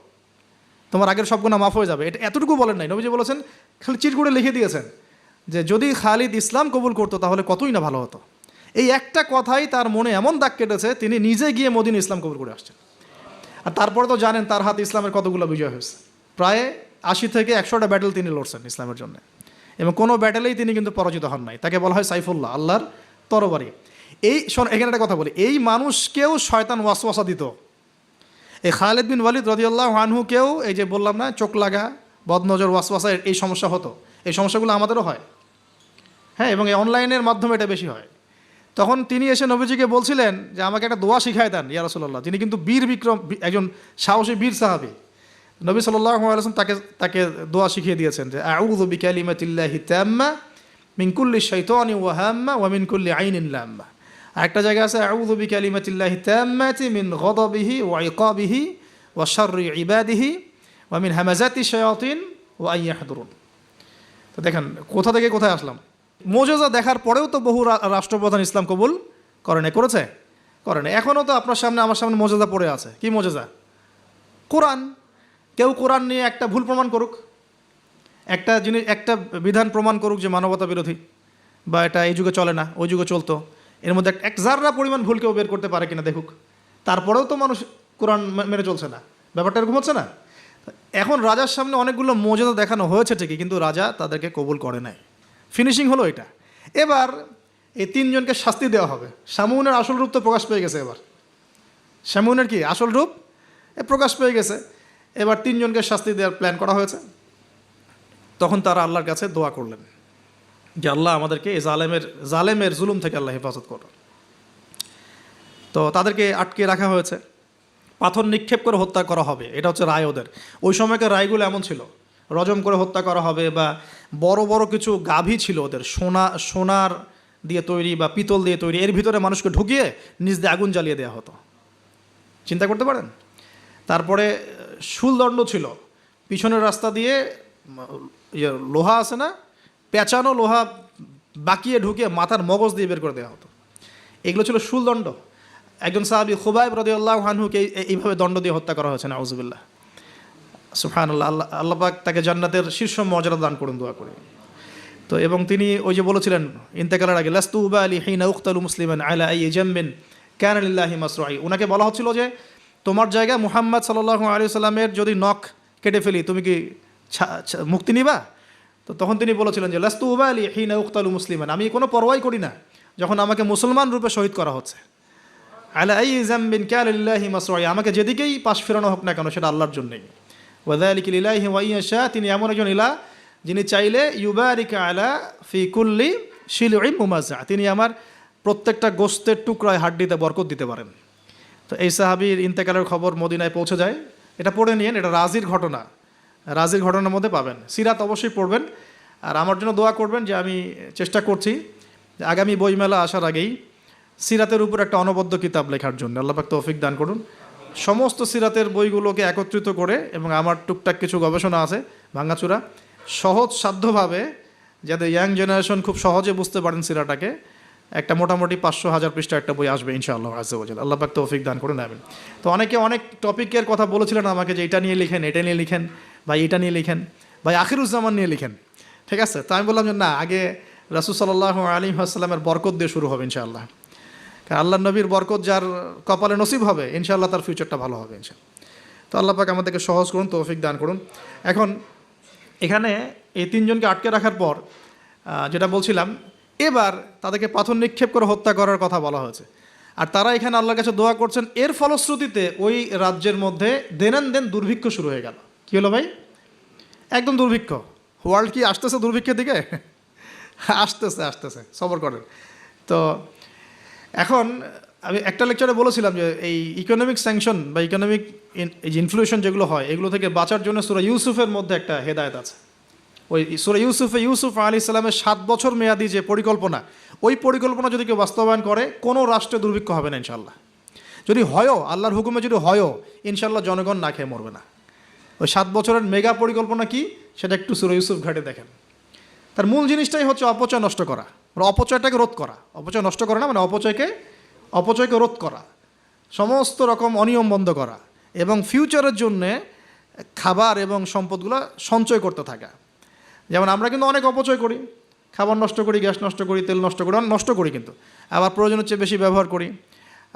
তোমার আগের সব গুনাহ মাফ হয়ে যাবে, এটা এতটুকু বলেন নাই। নবীজি বলেছেন, খালি চিরকুটে লিখে দিয়েছেন যে যদি খালিদ ইসলাম কবুল করতো তাহলে কতই না ভালো হতো। এই একটা কথাই তার মনে এমন দাগ কেটেছে, তিনি নিজে গিয়ে মদিনা ইসলাম কবুল করে আসছেন। আর তারপরে তো জানেন তার হাতে ইসলামের কতগুলো বিজয় হয়েছে, প্রায় 80 থেকে 100টা ব্যাটেল তিনি লড়ছেন ইসলামের জন্য, এবং কোনো ব্যাটেলেই তিনি কিন্তু পরাজিত হন নাই। তাকে বলা হয় সাইফুল্লাহ, আল্লাহর তরবারি। এখানে একটা কথা বলি, এই মানুষকেও শয়তান ওয়াসওয়াসা দিত। এই খালিদ বিন ওয়ালিদ রাদিয়াল্লাহু আনহুকেও এই যে বললাম না, চোখ লাগা, বদনজর, ওয়াসওয়াসা, এই সমস্যা হতো। এই সমস্যাগুলো আমাদেরও হয়, হ্যাঁ, এবং এই অনলাইনের মাধ্যমে এটা বেশি হয়। তখন তিনি এসে নবীজিকে বলছিলেন যে আমাকে একটা দোয়া শিখায় দেন ইয়া রাসূলুল্লাহ। তিনি কিন্তু বীর বিক্রম, একজন সাহসী বীর সাহাবী। নবী সাল্লাল্লাহু আলাইহি ওয়াসাল্লাম তাকে দোয়া শিখিয়ে দিয়েছেন যে আউযু বিকালিমাতিল্লাহি তাম্মা মিন কুল্লি শাইতানি ওয়া হাম্মা ওয়া মিন কুল্লি আইনিন লাম্মা। আরেকটা জায়গা আছে আউযু বিকালিমাতিল্লাহি তাম্মাতি মিন গাদাবিহি ওয়া ইকাবিহি ওয়া শাররি ইবাদিহি ওয়া মিন হামাজাতি শায়াতিন ওয়া আন ইয়াহদুরুন। তো দেখেন কোথা থেকে কোথায় আসলাম। মুজিজা দেখার পরেও তো বহু রাষ্ট্রপ্রধান ইসলাম কবুল করেছে। এখনও তো আপনার সামনে আমার সামনে মুজিজা পড়ে আছে। কি মুজিজা? কোরআন। কেউ কোরআন নিয়ে একটা ভুল প্রমাণ করুক, একটা বিধান প্রমাণ করুক যে মানবতা বিরোধী বা এটা এই যুগে চলে না, ওই যুগে চলতো, এর মধ্যে এক জাররা পরিমাণ ভুল কেউ বের করতে পারে কিনা দেখুক। তারপরেও তো মানুষ কোরআন মেনে চলছে না। ব্যাপারটা এরকম হচ্ছে না? এখন রাজার সামনে অনেকগুলো মুজিজা দেখানো হয়েছে ঠিকই, কিন্তু রাজা তাদেরকে কবুল করে নাই। ফিনিশিং হলো এটা। এবার এই তিনজনকে শাস্তি দেওয়া হবে। শামউনের আসল রূপ তো প্রকাশ পেয়ে গেছে। এবার শামউনের কি আসল রূপ প্রকাশ পেয়ে গেছে। এবার তিনজনকে শাস্তি দেওয়ার প্ল্যান করা হয়েছে। তখন তারা আল্লাহর কাছে দোয়া করলেন যে আল্লাহ আমাদেরকে এই জালেমের জুলুম থেকে আল্লাহ হেফাজত করো। তো তাদেরকে আটকে রাখা হয়েছে, পাথর নিক্ষেপ করে হত্যা করা হবে, এটা হচ্ছে রায় ওদের। ওই সময়কার রায়গুলো এমন ছিল, রজম করে হত্যা করা হবে, বা বড় বড় কিছু গাভী ছিল ওদের, সোনার দিয়ে তৈরি বা পিতল দিয়ে তৈরি, এর ভিতরে মানুষকে ঢুকিয়ে নিজ দিয়ে আগুন জ্বালিয়ে দেওয়া হতো। চিন্তা করতে পারেন। তারপরে শুলদণ্ড ছিল, পিছনের রাস্তা দিয়ে লোহা আছে না, পেঁচানো লোহা বাকিয়ে ঢুকিয়ে মাথার মগজ দিয়ে বের করে দেওয়া হতো। এগুলো ছিল শুলদণ্ড। একজন সাহাবী খুবাইব রাদিয়াল্লাহু আনহুকে এইভাবে দণ্ড দিয়ে হত্যা করা হয়েছে। নাউযুবিল্লাহ, সুবহানাল্লাহ। আল্লাহ পাক তাকে জান্নাতের শীর্ষ মর্যাদা দান করুন, দোয়া করি। তো এবং তিনি ওই যে বলেছিলেন ইন্তেকালের আগে, লাস্তু উবালি হিনা উকতালু মুসলিমান আলা আই জামবিন কানা লিল্লাহি মাসরুই। ওনাকে বলা হচ্ছিল যে তোমার জায়গায় মুহাম্মদ সাল্লাল্লাহু আলাইহি সাল্লামের যদি নখ কেটে ফেলি তুমি কি মুক্তি নিবা? তো তখন তিনি বলেছিলেন যে লাস্তু উবালি হিনা উকতালু মুসলিমান, আমি কোনো পরোয়াই করি না যখন আমাকে মুসলমান রূপে শহীদ করা হচ্ছে। আলা আই জামবিন কানা লিল্লাহি মাসরুই, আমাকে যেদিকেই পাশ ফেরানো হোক না কেন সেটা আল্লাহর জন্যই। ওয়াযালিকা লিল্লাহি ওয়া ইয়াশা, তিনি এমন একজন ইলাহ যিনি চাইলে ইউবারিকা আলা ফি কুল্লি শিলুই মুমাজ্জা, তিনি আমার প্রত্যেকটা গোস্তের টুকরায় হাড্ডিতে বরকত দিতে পারেন। তো এই সাহাবীর ইন্তেকালের খবর মদিনায় পৌঁছে যায়। এটা পড়ে নিয়েন, এটা রাজির ঘটনা, রাজির ঘটনার মধ্যে পাবেন। সিরাত অবশ্যই পড়বেন, আর আমার জন্য দোয়া করবেন যে আমি চেষ্টা করছি যে আগামী বইমেলা আসার আগেই সিরাতের উপর একটা অনবদ্য কিতাব লেখার জন্য। আল্লাহ পাক তৌফিক দান করুন। সমস্ত সিরাতের বইগুলোকে একত্রিত করে, এবং আমার টুকটাক কিছু গবেষণা আছে ভাঙাচুরা, সহজ সাধ্যভাবে, যাতে ইয়াং জেনারেশন খুব সহজে বুঝতে পারেন সিরাটাকে, একটা মোটামুটি 500-1000 পৃষ্ঠা একটা বই আসবে ইনশাআল্লাহ আজ্জা ওয়া জাল। আল্লাহ পাক তৌফিক দান করে নেবেন। তো অনেকে অনেক টপিকের কথা বলেছিলেন আমাকে যে এটা নিয়ে লিখেন, এটা নিয়ে লিখেন, ভাই এটা নিয়ে লিখেন, ভাই আখিরুজ্জামান নিয়ে লিখেন, ঠিক আছে? তো আমি বললাম যে না, আগে রাসূল সাল্লাল্লাহু আলাইহি ওয়াসাল্লামের বরকত দিয়ে শুরু হবে ইনশাআল্লাহ। কারণ আল্লাহ নবীর বরকত যার কপালে নসিব হবে ইনশাআল্লাহ তার ফিউচারটা ভালো হবে ইনশাআল্লাহ। তো আল্লাহ পাক আমাদেরকে সহজ করুন, তৌফিক দান করুন। এখন এখানে এই তিনজনকে আটকে রাখার পর যেটা বলছিলাম, এবার তাদেরকে পাথর নিক্ষেপ করে হত্যা করার কথা বলা হয়েছে, আর তারা এখানে আল্লাহর কাছে দোয়া করছেন। এর ফলশ্রুতিতে ওই রাজ্যের মধ্যে দেন দুর্ভিক্ষ শুরু হয়ে গেল। কী হলো ভাই? একদম দুর্ভিক্ষ। ওয়ার্ল্ড কি আসতেছে দুর্ভিক্ষের দিকে? আসতেছে, সবর করেন। তো এখন আমি একটা লেকচারে বলেছিলাম যে এই ইকোনমিক স্যাংশন বা ইকোনমিক ইনফ্লুয়েশন যেগুলো হয়, এগুলো থেকে বাঁচার জন্য সূরা ইউসুফের মধ্যে একটা হেদায়েত আছে। ওই সূরা ইউসুফে ইউসুফ আলাইহিস সালামের 7 বছর মেয়াদি যে পরিকল্পনা, ওই পরিকল্পনা যদি কেউ বাস্তবায়ন করে, কোনো রাষ্ট্রে দুর্ভিক্ষ হবে না ইনশাল্লাহ। যদি হয়ও, আল্লাহর হুকুমে যদি হয়ও, ইনশাল্লাহ জনগণ না খেয়ে মরবে না। ওই 7 বছরের মেগা পরিকল্পনা কি, সেটা একটু সূরা ইউসুফ ঘাটে দেখেন। তার মূল জিনিসটাই হচ্ছে অপচয় নষ্ট করা, অপচয়টাকে রোধ করা। অপচয় নষ্ট করা না, মানে অপচয়কে রোধ করা, সমস্ত রকম অনিয়ম বন্ধ করা, এবং ফিউচারের জন্যে খাবার এবং সম্পদগুলো সঞ্চয় করতে থাকা। যেমন আমরা কিন্তু অনেক অপচয় করি, খাবার নষ্ট করি, গ্যাস নষ্ট করি, তেল নষ্ট করি, নষ্ট করি, কিন্তু আবার প্রয়োজনের চেয়ে বেশি ব্যবহার করি।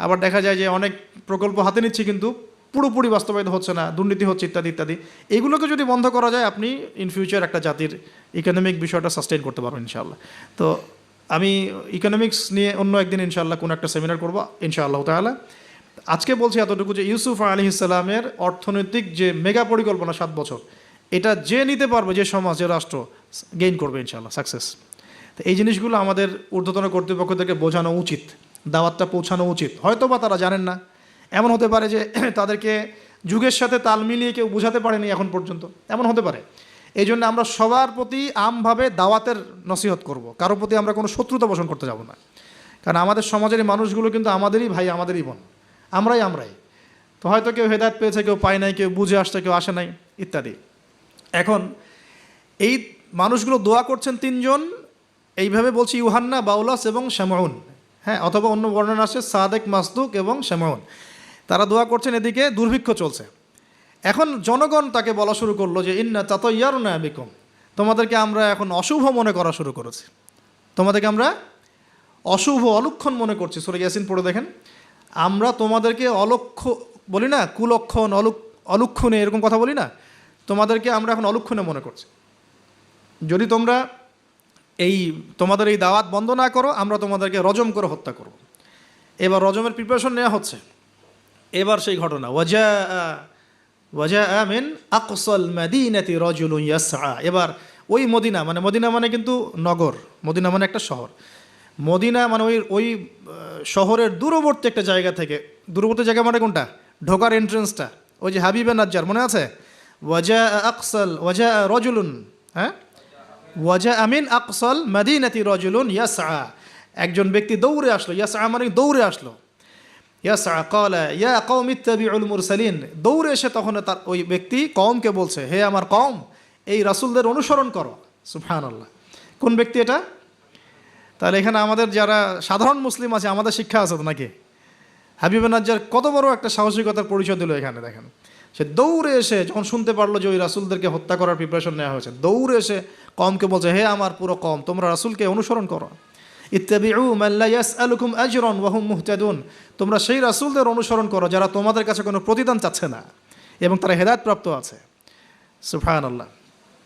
আবার দেখা যায় যে অনেক প্রকল্প হাতে নিচ্ছি কিন্তু পুরোপুরি বাস্তবায়িত হচ্ছে না, দুর্নীতি হচ্ছে, ইত্যাদি ইত্যাদি। এগুলোকে যদি বন্ধ করা যায়, আপনি ইন ফিউচার একটা জাতির ইকোনমিক বিষয়টা সাস্টেইন করতে পারবেন ইনশাআল্লাহ। তো আমি ইকোনমিক্স নিয়ে অন্য একদিন ইনশাআল্লাহ কোনো একটা সেমিনার করবো ইনশাআল্লাহ তাআলা। আজকে বলছি এতটুকু যে ইউসুফ আলাইহিস সালামের অর্থনৈতিক যে মেগা পরিকল্পনা 7 বছর, এটা যে নিতে পারবে, যে সমাজ, যে রাষ্ট্র গেইন করবে ইনশাআল্লাহ, সাকসেস। তো এই জিনিসগুলো আমাদের ঊর্ধ্বতন কর্তৃপক্ষদেরকে বোঝানো উচিত, দাওয়াতটা পৌঁছানো উচিত। হয়তো বা তারা জানেন না, এমন হতে পারে যে তাদেরকে যুগের সাথে তাল মিলিয়ে কেউ বোঝাতে পারেনি এখন পর্যন্ত, এমন হতে পারে। এই জন্য আমরা সবার প্রতি আমভাবে দাওয়াতের নসিহত করব, কারোর প্রতি আমরা কোনো শত্রুতা পোষণ করতে যাব না। কারণ আমাদের সমাজের মানুষগুলো কিন্তু আমাদেরই ভাই, আমাদেরই বোন, আমরাই। তো হয়তো কেউ হেদায়েত পেয়েছে, কেউ পায় নাই, কেউ বুঝে আসছে, কেউ আসে নাই, ইত্যাদি। এখন এই মানুষগুলো দোয়া করছেন তিনজন, এইভাবে বলছি, ইউহান্না, বাউলাস এবং শামউন, হ্যাঁ, অথবা অন্য বর্ণনা আছে সাদেক, মাসদুক এবং শামউন। তারা দোয়া করছেন, এদিকে দুর্ভিক্ষ চলছে। এখন জনগণ তাকে বলা শুরু করলো যে ইন্না তাতায়্যারনা বিকুম, তোমাদেরকে আমরা এখন অশুভ মনে করা শুরু করেছি, তোমাদেরকে আমরা অশুভ, অলক্ষণ মনে করছি। সূরা ইয়াসিন পড়ে দেখেন, আমরা তোমাদেরকে বলি না, কুলক্ষণ, অলক্ষণে, এরকম কথা বলি না, তোমাদেরকে আমরা এখন অলক্ষণে মনে করছি। যদি তোমরা তোমাদের এই দাওয়াত বন্ধ না করো, আমরা তোমাদেরকে রজম করে হত্যা করব। এবার রজমের প্রিপারেশন নেওয়া হচ্ছে। এবার সেই ঘটনা, ওয়াজা মিন আকসাল মাদিনাতি রাজুলুন ইয়াসআ। এবার ওই মদিনা মানে কিন্তু নগর, মদিনা মানে একটা শহর, মদিনা মানে ওই শহরের দূরবর্তী একটা জায়গা থেকে, দূরবর্তী জায়গা মানে কোনটা, ঢোকার এন্ট্রেন্সটা, ওই যে হাবিবে নাজ্জার মনে আছে, ওয়াজা রাজুলুন, হ্যাঁ, ওয়াজা আমিন আকসাল মাদিনাতি রাজুলুন ইয়াসআ, একজন ব্যক্তি দৌড়ে আসলো, ইয়াসআ মানে দৌড়ে আসলো, ইয়াসআ ক্বালা ইয়া কওমি ইত্তাবিউল মুরসালিন, দৌড়ে এসে তখন তার ওই ব্যক্তি কওমকে বলছে, হে আমার কওম, এই রাসূলদের অনুসরণ করো। সুবহানাল্লাহ, কোন ব্যক্তি এটা? তাহলে এখানে আমাদের যারা সাধারণ মুসলিম আছে, আমাদের শিক্ষা আছে তো নাকি? হাবিবে নাজ্জার কত বড় একটা সাহসিকতার পরিচয় দিল এখানে, দেখেন। সে দৌড়ে এসে যখন শুনতে পারলো যে ওই রাসূলদেরকে হত্যা করার প্রিপারেশন নেওয়া হয়েছে, দৌড়ে এসে কওমকে বলছে, হে আমার পুরো কওম, তোমরা রাসূলকে অনুসরণ করো। ইত্তাবিউ মান লা ইয়াসআলুকুম আজরান ওয়া হুম মুহতাদুন, তোমরা সেই রাসূলদের অনুসরণ করো যারা তোমাদের কাছে কোনো প্রতিদান চাচ্ছে না এবং তারা হেদায়েত প্রাপ্ত আছে। সুবহানাল্লাহ।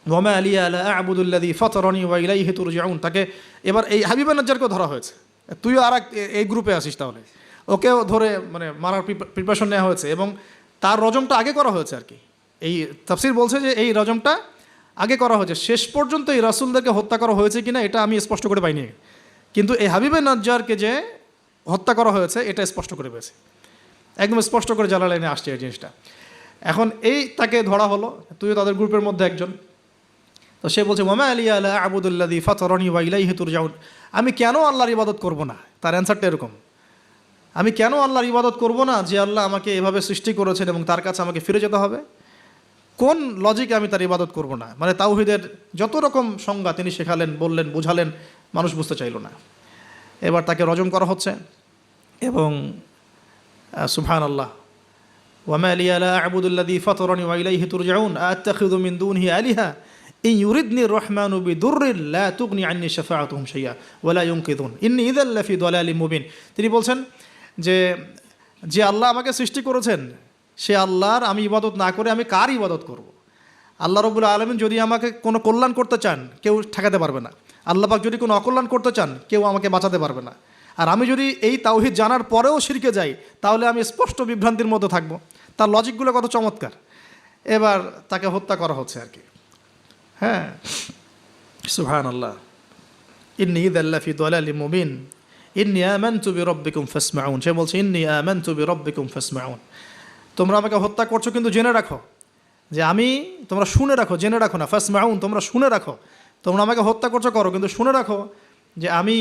ওয়া মা লিয়া লা আ'বুদুল্লাযী ফাতারানি ওয়া ইলাইহি তুরজাউন। তাকে এবার এই হাবিবে নাজ্জারকেও ধরা হয়েছে, তুইও এই গ্রুপে আসিস, তাহলে ওকেও ধরে মারার প্রিপারেশন নেওয়া হয়েছে, এবং তার রজমটা আগে করা হয়েছে আর কি। এই তাফসীর বলছে যে এই রজমটা আগে করা হয়েছে, শেষ পর্যন্ত এই রাসূলদেরকে হত্যা করা হয়েছে কিনা এটা আমি স্পষ্ট করে পাইনি, কিন্তু এই হাবিবে নাজ্জারকে যে হত্যা করা হয়েছে এটা স্পষ্ট করে পেয়েছে, একদম স্পষ্ট করে জালালাইনে আসছে এই জিনিসটা। এখন এই তাকে ধরা হলো, তুইও তাদের গ্রুপের মধ্যে একজন। তো সে বলছে ওয়ামা আলিয়া লা আবুদুল্লাযী ফাতারানি ওয়া ইলাইহি তুরজাউন, আমি কেন আল্লাহর ইবাদত করব না? তার অ্যান্সারটা এরকম, আমি কেন আল্লাহর ইবাদত করব না যে আল্লাহ আমাকে এভাবে সৃষ্টি করেছেন এবং তার কাছে আমাকে ফিরে যেতে হবে? কোন লজিকে আমি তার ইবাদত করব না? মানে তাওহীদের যত রকম সংজ্ঞা তিনি শেখালেন, বললেন, বুঝালেন, মানুষ বুঝতে চাইল না। এবার তাকে রজম করা হচ্ছে এবং সুবহানাল্লাহ, ওয়ামা লিয়া লা আ'বুদুল্লাযী ফাতারানি ওয়া ইলাইহি তুরজাউন আ'তাখিযু মিন দুনিহি আলিহা ইন ইউরিদনির রাহমানু বিদুররিন লা তুগনি আন্নী শাফাআতুহুম শাইয়্যা ওয়া লা ইউনকিযুন ইন্নী ইযাল লাফি দালালিম মুবিন। তিনি বলছেন যে আল্লাহ আমাকে সৃষ্টি করেছেন সে আল্লাহর আমি ইবাদত না করে আমি কার ইবাদত করব? আল্লাহ রাব্বুল আলামিন যদি আমাকে কোনো কল্যাণ করতে চান কেউ ঠেকাতে পারবে না, আল্লাহ পাক যদি কোনো অকল্যাণ করতে চান কেউ আমাকে বাঁচাতে পারবে না। আর আমি যদি এই তাওহীদ জানার পরেও শিরকে যাই তাহলে আমি স্পষ্ট বিভ্রান্তির মধ্যে থাকবো। তার লজিকগুলো কত চমৎকার। এবার তাকে হত্যা করা হচ্ছে আর কি। হ্যাঁ, সুবহানাল্লাহ, ইন্নী ইযাল লাফি দালালিম মুবিন ইন্নী আমানতু বিরাব্বিকুম ফাসমাউন। সে বলছে ইন্নী আমানতু বিরাব্বিকুম ফাসমাউন, তোমরা আমাকে হত্যা করছো কিন্তু জেনে রাখো যে আমি, তোমরা শুনে রাখো, জেনে রাখো না, ফাসমাউন তোমরা শুনে রাখো, তোমরা আমাকে হত্যা করছো করো কিন্তু শুনে রাখো যে আমি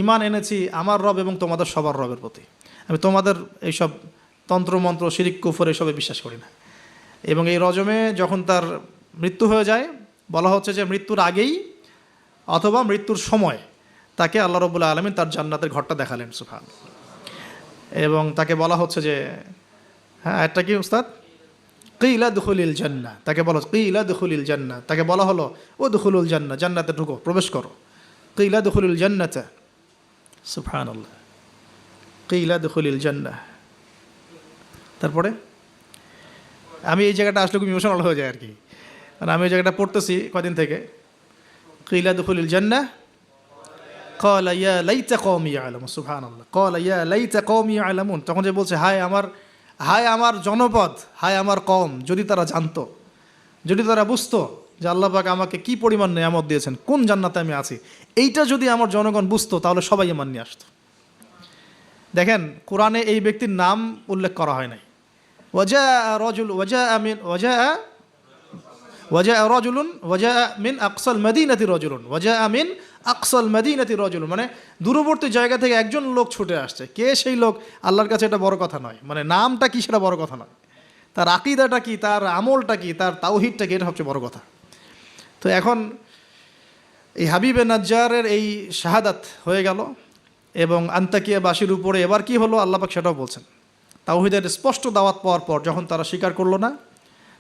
ঈমান এনেছি আমার রব এবং তোমাদের সবার রবের প্রতি। আমি তোমাদের এইসব তন্ত্রমন্ত্র শিরিক কুফর এসবে বিশ্বাস করি না। এবং এই রজমে যখন তার মৃত্যু হয়ে যায় বলা হচ্ছে যে মৃত্যুর আগেই অথবা মৃত্যুর সময় তাকে আল্লাহ রাব্বুল আলামিন তার জান্নাতের ঘরটা দেখালেন, সুবহানাল্লাহ। এবং তাকে বলা হচ্ছে যে, হ্যাঁ একটা কি উস্তাদ, কিলা দুখুলিল জান্নাহ, তাকে বলা কিলা দুখুলিল জান্নাহ, তাকে বলা হলো ও দুখুলুল জান্নাহ, জান্নাতে ঢুকো, প্রবেশ করো। কিলা দুখুলিল জান্নাতা, সুবহানাল্লাহ, কিলা দুখুলিল জান্নাহ। তারপরে আমি এই জায়গাটা আসলে খুব ইমোশনাল হয়ে যায় আর কি, আর আমি এই জায়গাটা পড়তেছি কদিন থেকে। কিলা দুখুলিল জান্নাহ ক্বালা ইয়া লাইতা কওমি ইয়ালামুন, সুবহানাল্লাহ, ক্বালা ইয়া লাইতা কওমি ইয়ালামুন, তখন যে বলছে হায় আমার জনপদ, হায় আমার কওম, যদি তারা জানতো, যদি তারা বুঝতো যে আল্লাহ পাক আমাকে কি পরিমাণ নিয়ামত দিয়েছেন, কোন জান্নাতে আমি আছি, এইটা যদি আমার জনগণ বুঝতো তাহলে সবাই ঈমান নিয়ে আসতো। দেখেন কোরআনে এই ব্যক্তির নাম উল্লেখ করা হয় নাই। মিন আকসাল মদিনাতি রাজুলুন, মানে দূরবর্তী জায়গা থেকে একজন লোক ছুটে আসছে। কে সেই লোক আল্লাহর কাছে এটা বড় কথা নয়, মানে নামটা কি সেটা বড় কথা নয়, তার আকীদাটা কি, তার আমলটা কি, তার তাওহীদটা কি, এটা সবচেয়ে বড় কথা। তো এখন এই হাবিবে নাজ্জারের এই শাহাদাত হয়ে গেল এবং আন্তাকিয়াবাসীর উপরে এবার কি হলো আল্লাহ পাক সেটাও বলছেন। তাওহীদের স্পষ্ট দাওয়াত পাওয়ার পর যখন তারা স্বীকার করলো না,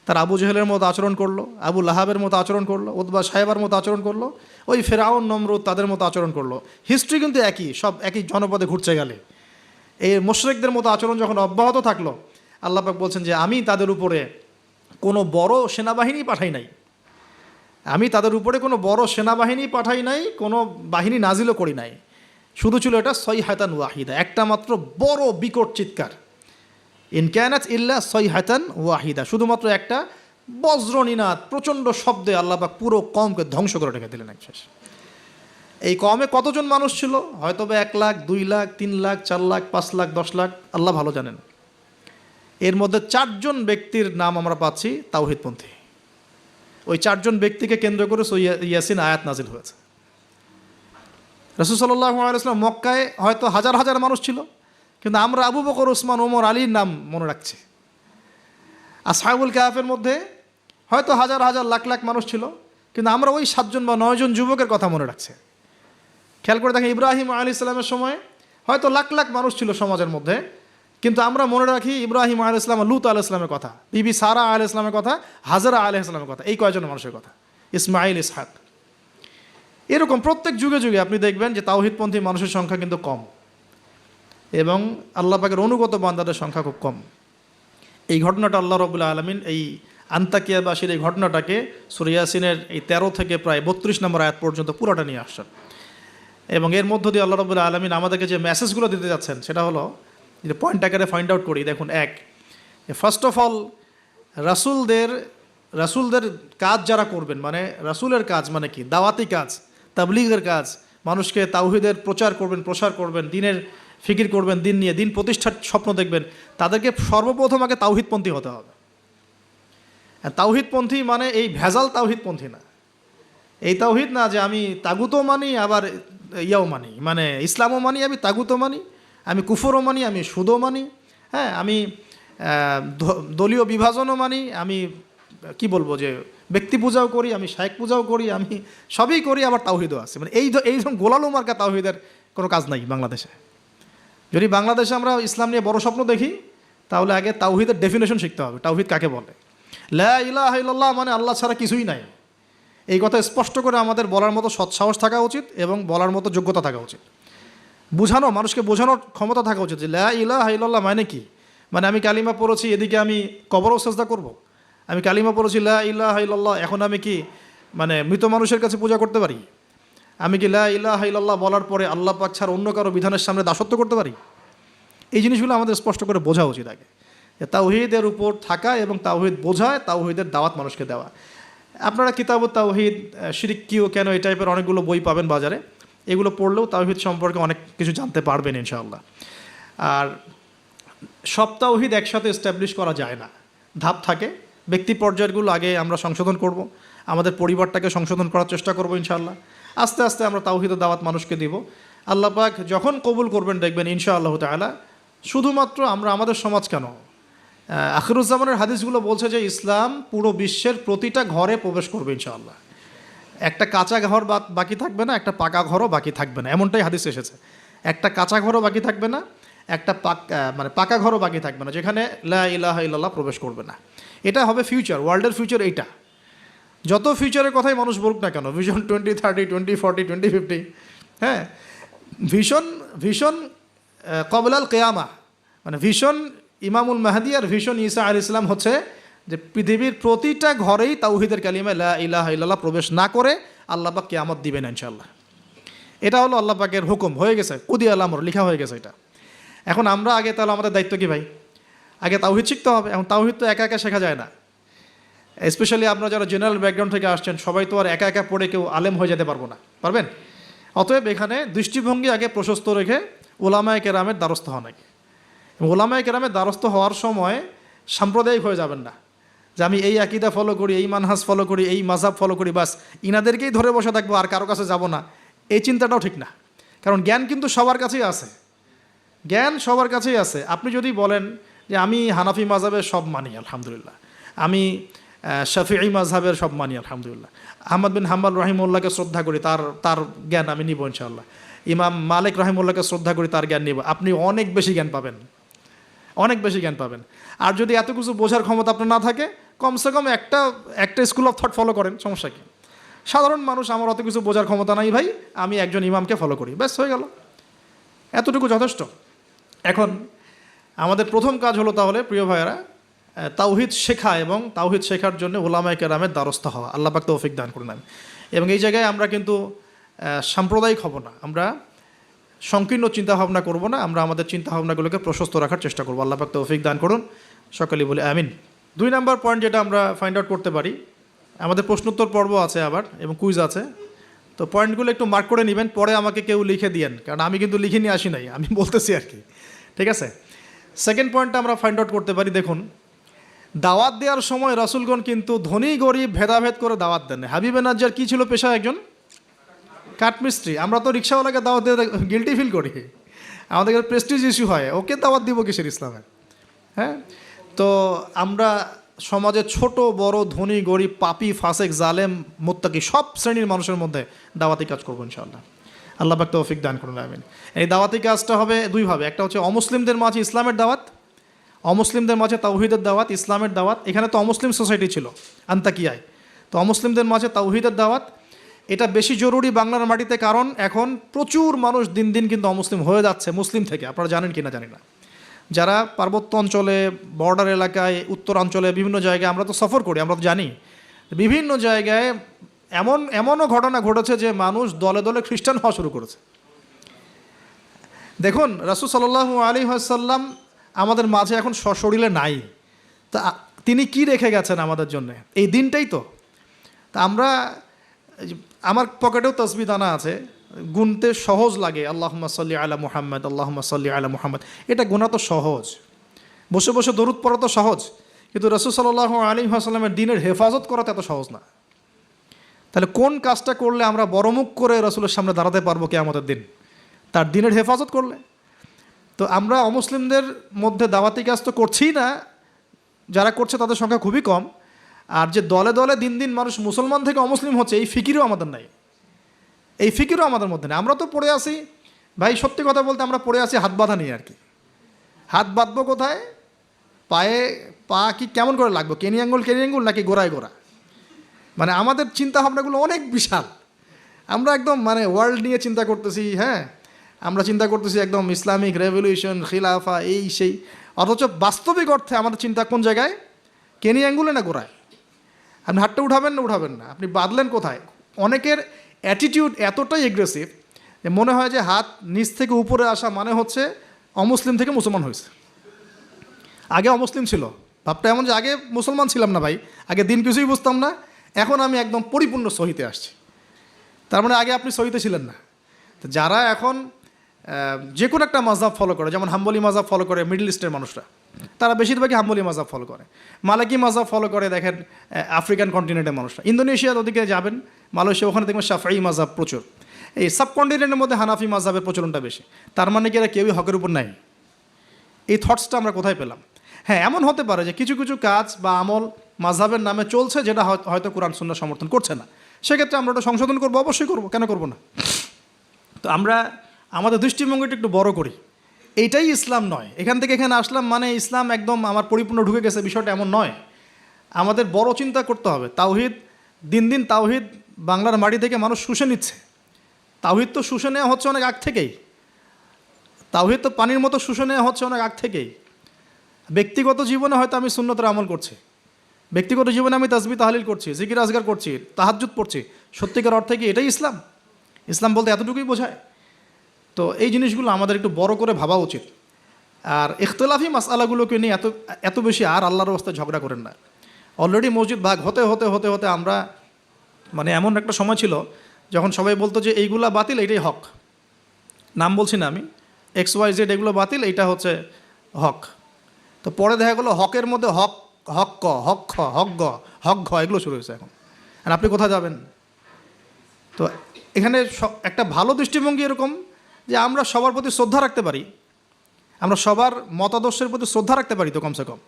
তারা আবু জেহেলের মতো আচরণ করলো, আবু লাহাবের মতো আচরণ করলো, উতবা সাহেবার মতো আচরণ করলো, ওই ফেরাউন নমরুদ তাদের মতো আচরণ করলো। হিস্ট্রি কিন্তু একই, সব একই জনপদে ঘুরছে গেলে। এই মুশরিকদের মতো আচরণ যখন অব্যাহত থাকলো, আল্লাহ পাক বলছেন যে আমি তাদের উপরে কোনো বড় সেনাবাহিনী পাঠাই নাই, আমি তাদের উপরে কোনো বড় সেনাবাহিনী পাঠাই নাই, কোনো বাহিনী নাজিলও করি নাই, শুধু ছিল এটা সয়হাতান ওয়াহিদা, একটা মাত্র বড় বিকট চিৎকার। ইন কানাত ইল্লা সয়হাতান ওয়াহিদা, শুধুমাত্র একটা বজ্রনিনাদ, প্রচণ্ড শব্দে আল্লাহ পাক পুরো কওমকে ধ্বংস করে রেখে দিলেন একশেষ। এই কওমে কতজন মানুষ ছিল? হয়তো বা 1 লাখ, 2 লাখ, 3 লাখ, 4 লাখ, 5 লাখ, 10 লাখ, আল্লাহ ভালো জানেন। এর মধ্যে 4 জন ব্যক্তির নাম আমরা পাচ্ছি তাওহীদপন্থী। ওই 4 জন ব্যক্তিকে কেন্দ্র করে ইয়াসিন আয়াত নাজিল হয়েছে। রাসূল সাল্লাল্লাহু আলাইহি ওয়াসাল্লাম মক্কায় হয়তো হাজার হাজার মানুষ ছিল, কিন্তু আমরা আবু বকর, ওসমান, ওমর, আলীর নাম মনে রাখছি। আসহাবুল কাহফের মধ্যে হয়তো হাজার হাজার লাখ লাখ মানুষ ছিল, কিন্তু আমরা ওই 7 জন বা 9 জন যুবকের কথা মনে রাখছি। খেয়াল করে দেখেন ইব্রাহিম আলাইহিস সালামের সময় হয়তো লাখ লাখ মানুষ ছিল সমাজের মধ্যে, কিন্তু আমরা মনে রাখি ইব্রাহিম আলাইহিস সালাম, লূত আলাইহিস সালামের কথা, বিবি সারা আলাইহিস সালামের কথা, হাজরা আলাইহিস সালামের কথা, এই কয়জন মানুষের কথা, ইসমাইল, ইসহাক। এরকম প্রত্যেক যুগে যুগে আপনি দেখবেন যে তাওহীদপন্থী মানুষের সংখ্যা কিন্তু কম এবং আল্লাহ পাকের অনুগত বান্দাদের সংখ্যা খুব কম। এই ঘটনাটা আল্লাহ রাব্বুল আলামিন এই আন্তাকিয়াবাসীর এই ঘটনাটাকে সূরা ইয়াসিনের এই 13 থেকে প্রায় 32 নম্বর আয়াত পর্যন্ত পুরোটা নিয়ে আসছেন। এবং এর মধ্য দিয়ে আল্লাহ রাব্বুল আলামিন আমাদেরকে যে মেসেজগুলো দিতে যাচ্ছেন সেটা হলো, যে পয়েন্ট আকারে ফাইন্ড আউট করি। দেখুন, ফার্স্ট অফ অল রাসূলদের রাসূলদের কাজ যারা করবেন, মানে রাসূলের কাজ মানে কি, দাওয়াতি কাজ, তাবলীগের কাজ, মানুষকে তাওহীদের প্রসার করবেন, দ্বীনের ফিকির করবেন, দিন নিয়ে দিন প্রতিষ্ঠার স্বপ্ন দেখবেন, তাদেরকে সর্বপ্রথম আগে তাওহীদপন্থী হতে হবে। তাওহীদপন্থী মানে এই ভেজাল তাওহীদপন্থী না, এই তাওহীদ না যে আমি তাগুতও মানি আবার ইয়াও মানি, মানে ইসলামও মানি আমি তাগুতও মানি, আমি কুফরও মানি, আমি সুদও মানি, হ্যাঁ আমি দলীয় বিভাজনও মানি, আমি কি বলবো যে ব্যক্তি পূজাও করি, আমি শায়েখ পূজাও করি, আমি সবই করি, আবার তাওহীদও আছে। মানে এইরকম গোলালো মার্কা তাওহীদের কোনো কাজ নাই বাংলাদেশে। যদি বাংলাদেশে আমরা ইসলাম নিয়ে বড় স্বপ্ন দেখি, তাহলে আগে তাওহীদের ডেফিনেশন শিখতে হবে। তাওহীদ কাকে বলে? লা ইলাহা ইল্লাল্লাহ মানে আল্লাহ ছাড়া কিছুই নাই, এই কথা স্পষ্ট করে আমাদের বলার মতো সৎসাহস থাকা উচিত এবং বলার মতো যোগ্যতা থাকা উচিত। মানুষকে বোঝানোর ক্ষমতা থাকা উচিত যে লা ইলাহা ইল্লাল্লাহ মানে কি। মানে আমি কালিমা পড়েছি, এদিকে আমি কবরও সেজদা করব? আমি কালিমা পড়েছি লা ইলাহা ইল্লাল্লাহ, এখন আমি কি মানে মৃত মানুষের কাছে পূজা করতে পারি? আমি কি লা ইলাহা ইল্লাল্লাহ বলার পরে আল্লাহ পাক ছাড়া অন্য কারো বিধানের সামনে দাসত্ব করতে পারি? এই জিনিসগুলো আমাদের স্পষ্ট করে বোঝা উচিত আগে, তাওহীদের উপর থাকা এবং তাওহীদ বোঝায়, তাওহীদের দাওয়াত মানুষকে দেওয়া। আপনারা কিতাবুত তাওহীদ, শিরক কি ও কেন, এই টাইপের অনেকগুলো বই পাবেন বাজারে, এগুলো পড়লেও তাওহীদ সম্পর্কে অনেক কিছু জানতে পারবেন ইনশাআল্লাহ। আর সব তাওহীদ একসাথে এস্টাবলিশ করা যায় না, ধাপ থাকে। ব্যক্তি পর্যায়গুলো আগে আমরা সংশোধন করব, আমাদের পরিবারটাকে সংশোধন করার চেষ্টা করব ইনশাআল্লাহ। আস্তে আস্তে আমরা তাওহীদের দাওয়াত মানুষকে দিব। আল্লাহ পাক যখন কবুল করবেন দেখবেন ইনশাআল্লাহ তাআলা, শুধুমাত্র আমরা আমাদের সমাজ কেন, আখিরুজ্জামানের হাদিসগুলো বলছে যে ইসলাম পুরো বিশ্বের প্রতিটা ঘরে প্রবেশ করবে ইনশাআল্লাহ। একটা কাঁচা ঘর বাকি থাকবে না, একটা পাকা ঘরও বাকি থাকবে না, এমনটাই হাদিস এসেছে। একটা কাঁচা ঘরও বাকি থাকবে না, একটা পাকা ঘরও বাকি থাকবে না যেখানে লা ইলাহা ইল্লাল্লাহ প্রবেশ করবে না। এটা হবে ফিউচার, ওয়ার্ল্ডের ফিউচার এইটা। যত ফিউচারের কথাই মানুষ বলুক না কেন, ভিশন 2030, 2040, 2050, হ্যাঁ, ভিশন কবলাল কিয়ামা, মানে ভিশন ইমামুল মাহদি আর ভিশন ঈসা আলাইহিস সালাম হচ্ছে যে পৃথিবীর প্রতিটা ঘরেই তাওহীদের কালিমা লা ইলাহা ইল্লাল্লাহ প্রবেশ না করে আল্লাহ পাক কিয়ামত দিবেন ইনশাআল্লাহ। এটা হলো আল্লাহ পাকের হুকুম, হয়ে গেছে, কুদিয়াল আমর, লেখা হয়ে গেছে এটা। এখন আমরা আগে, তাহলে আমাদের দায়িত্ব কি ভাই? আগে তাওহীদ শিখতে হবে। এখন তাওহীদ তো একা একা শেখা যায় না, স্পেশালি আপনারা যারা জেনারেল ব্যাকগ্রাউন্ড থেকে আসছেন, সবাই তো আর একা একা পড়ে কেউ আলেম হয়ে যেতে পারবো না, পারবেন? অতএব এখানে দৃষ্টিভঙ্গি আগে প্রশস্ত রেখে ওলামায়ে কেরামের দ্বারস্থ হন আগে। ওলামায়ে কেরামের দ্বারস্থ হওয়ার সময় সাম্প্রদায়িক হয়ে যাবেন না, যে আমি এই আকীদা ফলো করি, এই মানহাজ ফলো করি, এই মাযহাব ফলো করি, বাস ইনাদেরকেই ধরে বসে থাকবো আর কারো কাছে যাব না। এই চিন্তাটাও ঠিক না, কারণ জ্ঞান কিন্তু সবার কাছেই আছে, জ্ঞান সবার কাছেই আছে। আপনি যদি বলেন যে আমি হানাফি মাযহাবের সব মানি আলহামদুলিল্লাহ, আমি শাফিঈ মাযহাবের সব মানি আলহামদুলিল্লাহ, আহমদ বিন হাম্বল রাহিমাহুল্লাহকে শ্রদ্ধা করি, তার জ্ঞান আমি নিব ইনশাআল্লাহ, ইমাম মালিক রাহিমাহুল্লাহকে শ্রদ্ধা করি, তার জ্ঞান নিব, আপনি অনেক বেশি জ্ঞান পাবেন, অনেক বেশি জ্ঞান পাবেন। আর যদি এত কিছু বোঝার ক্ষমতা আপনার না থাকে, কমসে কম একটা স্কুল অফ থট ফলো করেন, সমস্যা কি? সাধারণ মানুষ, আমার অত কিছু বোঝার ক্ষমতা নাই ভাই, আমি একজন ইমামকে ফলো করি, ব্যাস হয়ে গেল, এতটুকু যথেষ্ট। এখন আমাদের প্রথম কাজ হলো তাহলে প্রিয় ভাইয়েরা, তাওহীদ শেখা এবং তাওহীদ শেখার জন্য ওলামায়ে কেরামের দ্বারস্থ হওয়া। আল্লাহ পাক তৌফিক দান করুন। এবং এই জায়গায় আমরা কিন্তু সাম্প্রদায়িক হব না, আমরা সংকীর্ণ চিন্তাভাবনা করব না, আমরা আমাদের চিন্তাভাবনাগুলোকে প্রশস্ত রাখার চেষ্টা করবো। আল্লাহ পাক তৌফিক দান করুন, সকলেই বলে আমিন। 2 নম্বর পয়েন্ট যেটা আমরা ফাইন্ড আউট করতে পারি, আমাদের প্রশ্নোত্তর পর্ব আছে আবার এবং কুইজ আছে, তো পয়েন্টগুলো একটু মার্ক করে নেবেন, পরে আমাকে কেউ লিখে দিয়েন, কারণ আমি কিন্তু লিখে নিয়ে আসি নাই, আমি বলতেছি আর কি, ঠিক আছে? সেকেন্ড পয়েন্টটা আমরা ফাইন্ড আউট করতে পারি, দেখুন, দাওয়াত দেওয়ার সময় রাসূলগণ কিন্তু ধনী গরিব ভেদাভেদ করে দাওয়াত দেন। হাবিবে নাজ্জার কী ছিল পেশা? একজন কাঠমিস্ত্রি। আমরা তো রিক্সাওয়ালাকে দাওয়াত দিয়ে গিল্টি ফিল করি, আমাদের প্রেস্টিজ ইস্যু হয়, ওকে দাওয়াত দিব কিসের ইসলামের? হ্যাঁ, তো আমরা সমাজে ছোট বড়, ধনী গরিব, পাপী ফাসেক জালেম মুত্তাকি সব শ্রেণীর মানুষের মধ্যে দাওয়াতি কাজ করবো ইনশাআল্লাহ। আল্লাহ পাক তৌফিক দান করুন আমিন। এই দাওয়াতি কাজটা হবে দুইভাবে, একটা হচ্ছে অমুসলিমদের মাঝে ইসলামের দাওয়াত, অমুসলিমদের মাঝে তাওহীদের দাওয়াত, ইসলামের দাওয়াত। এখানে তো অমুসলিম সোসাইটি ছিল আন্তাকিয়ায়, তো অমুসলিমদের মাঝে তাওহীদের দাওয়াত এটা বেশি জরুরি বাংলার মাটিতে, কারণ এখন প্রচুর মানুষ দিন দিন কিন্তু অমুসলিম হয়ে যাচ্ছে, মুসলিম থেকে। আপনারা জানেন কি না জানি না, যারা পার্বত্য অঞ্চলে, বর্ডার এলাকায়, উত্তরাঞ্চলে বিভিন্ন জায়গায় আমরা তো সফর করি, আমরা তো জানি বিভিন্ন জায়গায় এমনও ঘটনা ঘটেছে যে মানুষ দলে দলে খ্রিস্টান হওয়া শুরু করেছে। দেখুন, রাসূল সাল্লাল্লাহু আলাইহি ওয়াসাল্লাম আমাদের মাঝে এখন সশরীরে নাই, তিনি কি রেখে গেছেন আমাদের জন্য, এই দিনটাই তো। তা আমরা, আমার পকেটেও তসবিহ দানা আছে, গুনতে সহজ লাগে, আল্লাহুম্মা সাল্লি আলা মুহাম্মদ, আল্লাহুম্মা সাল্লি আলা মুহাম্মদ, এটা গোনা তো সহজ, বসে বসে দরুদ পড়া তো সহজ, কিন্তু রাসূল সাল্লাল্লাহু আলাইহি ওয়াসাল্লামের দিনের হেফাজত করা তো এত সহজ না। তাহলে কোন কাজটা করলে আমরা বড়মুখ করে রাসূলের সামনে দাঁড়াতে পারবো কিয়ামতের দিন? তার দিনের হেফাজত করলে। তো আমরা অমুসলিমদের মধ্যে দাওয়াতি কাজ তো করছিই না, যারা করছে তাদের সংখ্যা খুবই কম। আর যে দলে দলে দিন দিন মানুষ মুসলমান থেকে অমুসলিম হচ্ছে, এই ফিকিরও আমাদের নাই, এই ফিকিরও আমাদের মধ্যে নেই। আমরা তো পড়ে আসি ভাই, সত্যি কথা বলতে আমরা পড়ে আসি হাত বাঁধা নিয়ে আর কি। হাত বাঁধবো কোথায়? পায়ে, পা কি কেমন করে লাগবো, কেনি আঙ্গুল নাকি গোড়ায় গোড়া? মানে আমাদের চিন্তা ভাবনাগুলো অনেক বিশাল। আমরা একদম মানে ওয়ার্ল্ড নিয়ে চিন্তা করতেছি, হ্যাঁ, আমরা চিন্তা করতেছি একদম ইসলামিক রেভলিউশন, খিলাফা, এই সেই, অথচ বাস্তবিক অর্থে আমাদের চিন্তা কোন জায়গায়? কেনি আঙ্গুলে না গোড়ায়? আপনি হাতটা উঠাবেন না, আপনি বাঁধলেন কোথায়? অনেকের অ্যাটিটিউড এতটাই এগ্রেসিভ যে মনে হয় যে হাত নিচ থেকে উপরে আসা মানে হচ্ছে অমুসলিম থেকে মুসলমান হয়েছে। আগে অমুসলিম ছিল, ভাবটা এমন যে আগে মুসলমান ছিলাম না ভাই, আগে দিন কিছুই বুঝতাম না, এখন আমি একদম পরিপূর্ণ সহিতে আসছি। তার মানে আগে আপনি সহিতে ছিলেন না। তো যারা এখন যে কোনো একটা মাযহাব ফলো করে, যেমন হাম্বলি মাযহাব ফলো করে মিডল ইস্টের মানুষরা, তারা বেশিরভাগই হাম্বলি মাযহাব ফলো করে। মালিকি মাযহাব ফলো করে দেখেন আফ্রিকান কন্টিনেন্টের মানুষরা। ইন্দোনেশিয়ার ওদিকে যাবেন, মালয়েশিয়া, ওখানে দেখবেন শাফিঈ মাযহাব প্রচুর। এই সাবকন্টিনেন্টের মধ্যে হানাফি মাযহাবের প্রচলনটা বেশি। তার মানে কি এরা কেউই হকের উপর নাই? এই থটসটা আমরা কোথায় পেলাম? হ্যাঁ, এমন হতে পারে যে কিছু কিছু কাজ বা আমল মাযহাবের নামে চলছে, যেটা হয়তো কোরআন সুন্নাহ সমর্থন করছে না, সেক্ষেত্রে আমরা ওটা সংশোধন করবো, অবশ্যই করবো, কেন করবো না? তো আমরা আমাদের দৃষ্টিভঙ্গিটা একটু বড় করি, এইটাই ইসলাম নয়। এখান থেকে এখানে আসলাম মানে ইসলাম একদম আমার পরিপূর্ণ ঢুকে গেছে, বিষয়টা এমন নয়। আমাদের বড় চিন্তা করতে হবে। তাওহীদ, দিন দিন তাওহীদ বাংলার মাটি থেকে মানুষ শুষে নিচ্ছে। তাওহীদ তো শুষে নেওয়া হচ্ছে অনেক আগ থেকেই, তাওহীদ তো পানির মতো শুষে নেওয়া হচ্ছে অনেক আগ থেকেই। ব্যক্তিগত জীবনে হয়তো আমি সুন্নতের আমল করছি, ব্যক্তিগত জীবনে আমি তাসবিহ তাহলিল করছি, জিকির আজগার করছি, তাহাজ্জুদ পড়ছি, সত্যিকার অর্থে কি এটাই ইসলাম? ইসলাম বলতে এতটুকুই বোঝায়? তো এই জিনিসগুলো আমাদের একটু বড় করে ভাবা উচিত। আর ইখতিলাফি মাসআলাগুলোকে নিয়ে এত বেশি আর আল্লাহর রাস্তায় ঝগড়া করেন না। অলরেডি মসজিদ ভাগ হতে হতে হতে হতে আমরা মানে এমন একটা সময় ছিল যখন সবাই বলতো যে এইগুলা বাতিল, এইটাই হক। নাম বলছি না আমি, XYZ, এগুলো বাতিল, এইটা হচ্ছে হক। তো পরে দেখা গেলো হকের মধ্যে হক, হক ক, হক খ, হক গ, হক ঘ, এগুলো শুরু হয়েছে এখন। আর আপনি কোথায় যাবেন? তো এখানে একটা ভালো দৃষ্টিভঙ্গি এরকম যে আমরা সবার প্রতি শ্রদ্ধা রাখতে পারি, আমরা সবার মতাদর্শের প্রতি শ্রদ্ধা রাখতে পারি তো কমসে কম,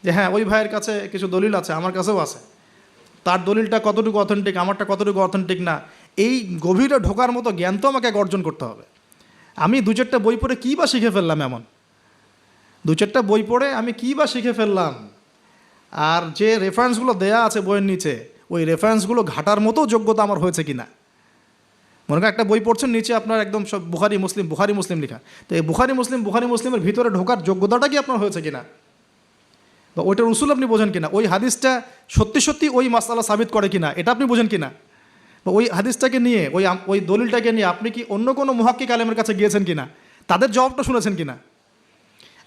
যে হ্যাঁ ওই ভাইয়ের কাছে কিছু দলিল আছে, আমার কাছেও আছে, তার দলিলটা কতটুকু অথেন্টিক, আমারটা কতটুকু অথেন্টিক না, এই গভীরে ঢোকার মতো জ্ঞান তো আমাকে অর্জন করতে হবে। আমি দু চারটা বই পড়ে কী বা শিখে ফেললাম? এমন দু চারটা বই পড়ে আমি কী বা শিখে ফেললাম? আর যে রেফারেন্সগুলো দেয়া আছে বইয়ের নিচে, ওই রেফারেন্সগুলো ঘাটার মতো যোগ্যতা আমার হয়েছে কি না? মনে করেন একটা বই পড়ছেন, নিচে আপনার একদম সব বুখারি মুসলিম লেখা, তো এই বুখারি মুসলিমের ভিতরে ঢোকার যোগ্যতাটা কি আপনার হয়েছে কিনা, বা ওইটার উসুল আপনি বোঝেন কিনা, ওই হাদিসটা সত্যি সত্যি ওই মাসআলা সাবিত করে কিনা এটা আপনি বোঝেন কিনা, বা ওই হাদিসটাকে নিয়ে ওই দলিলটাকে নিয়ে আপনি কি অন্য কোনো মুহাক্কিক আলেমের কাছে গিয়েছেন কিনা, তাদের জবাবটা শুনেছেন কিনা।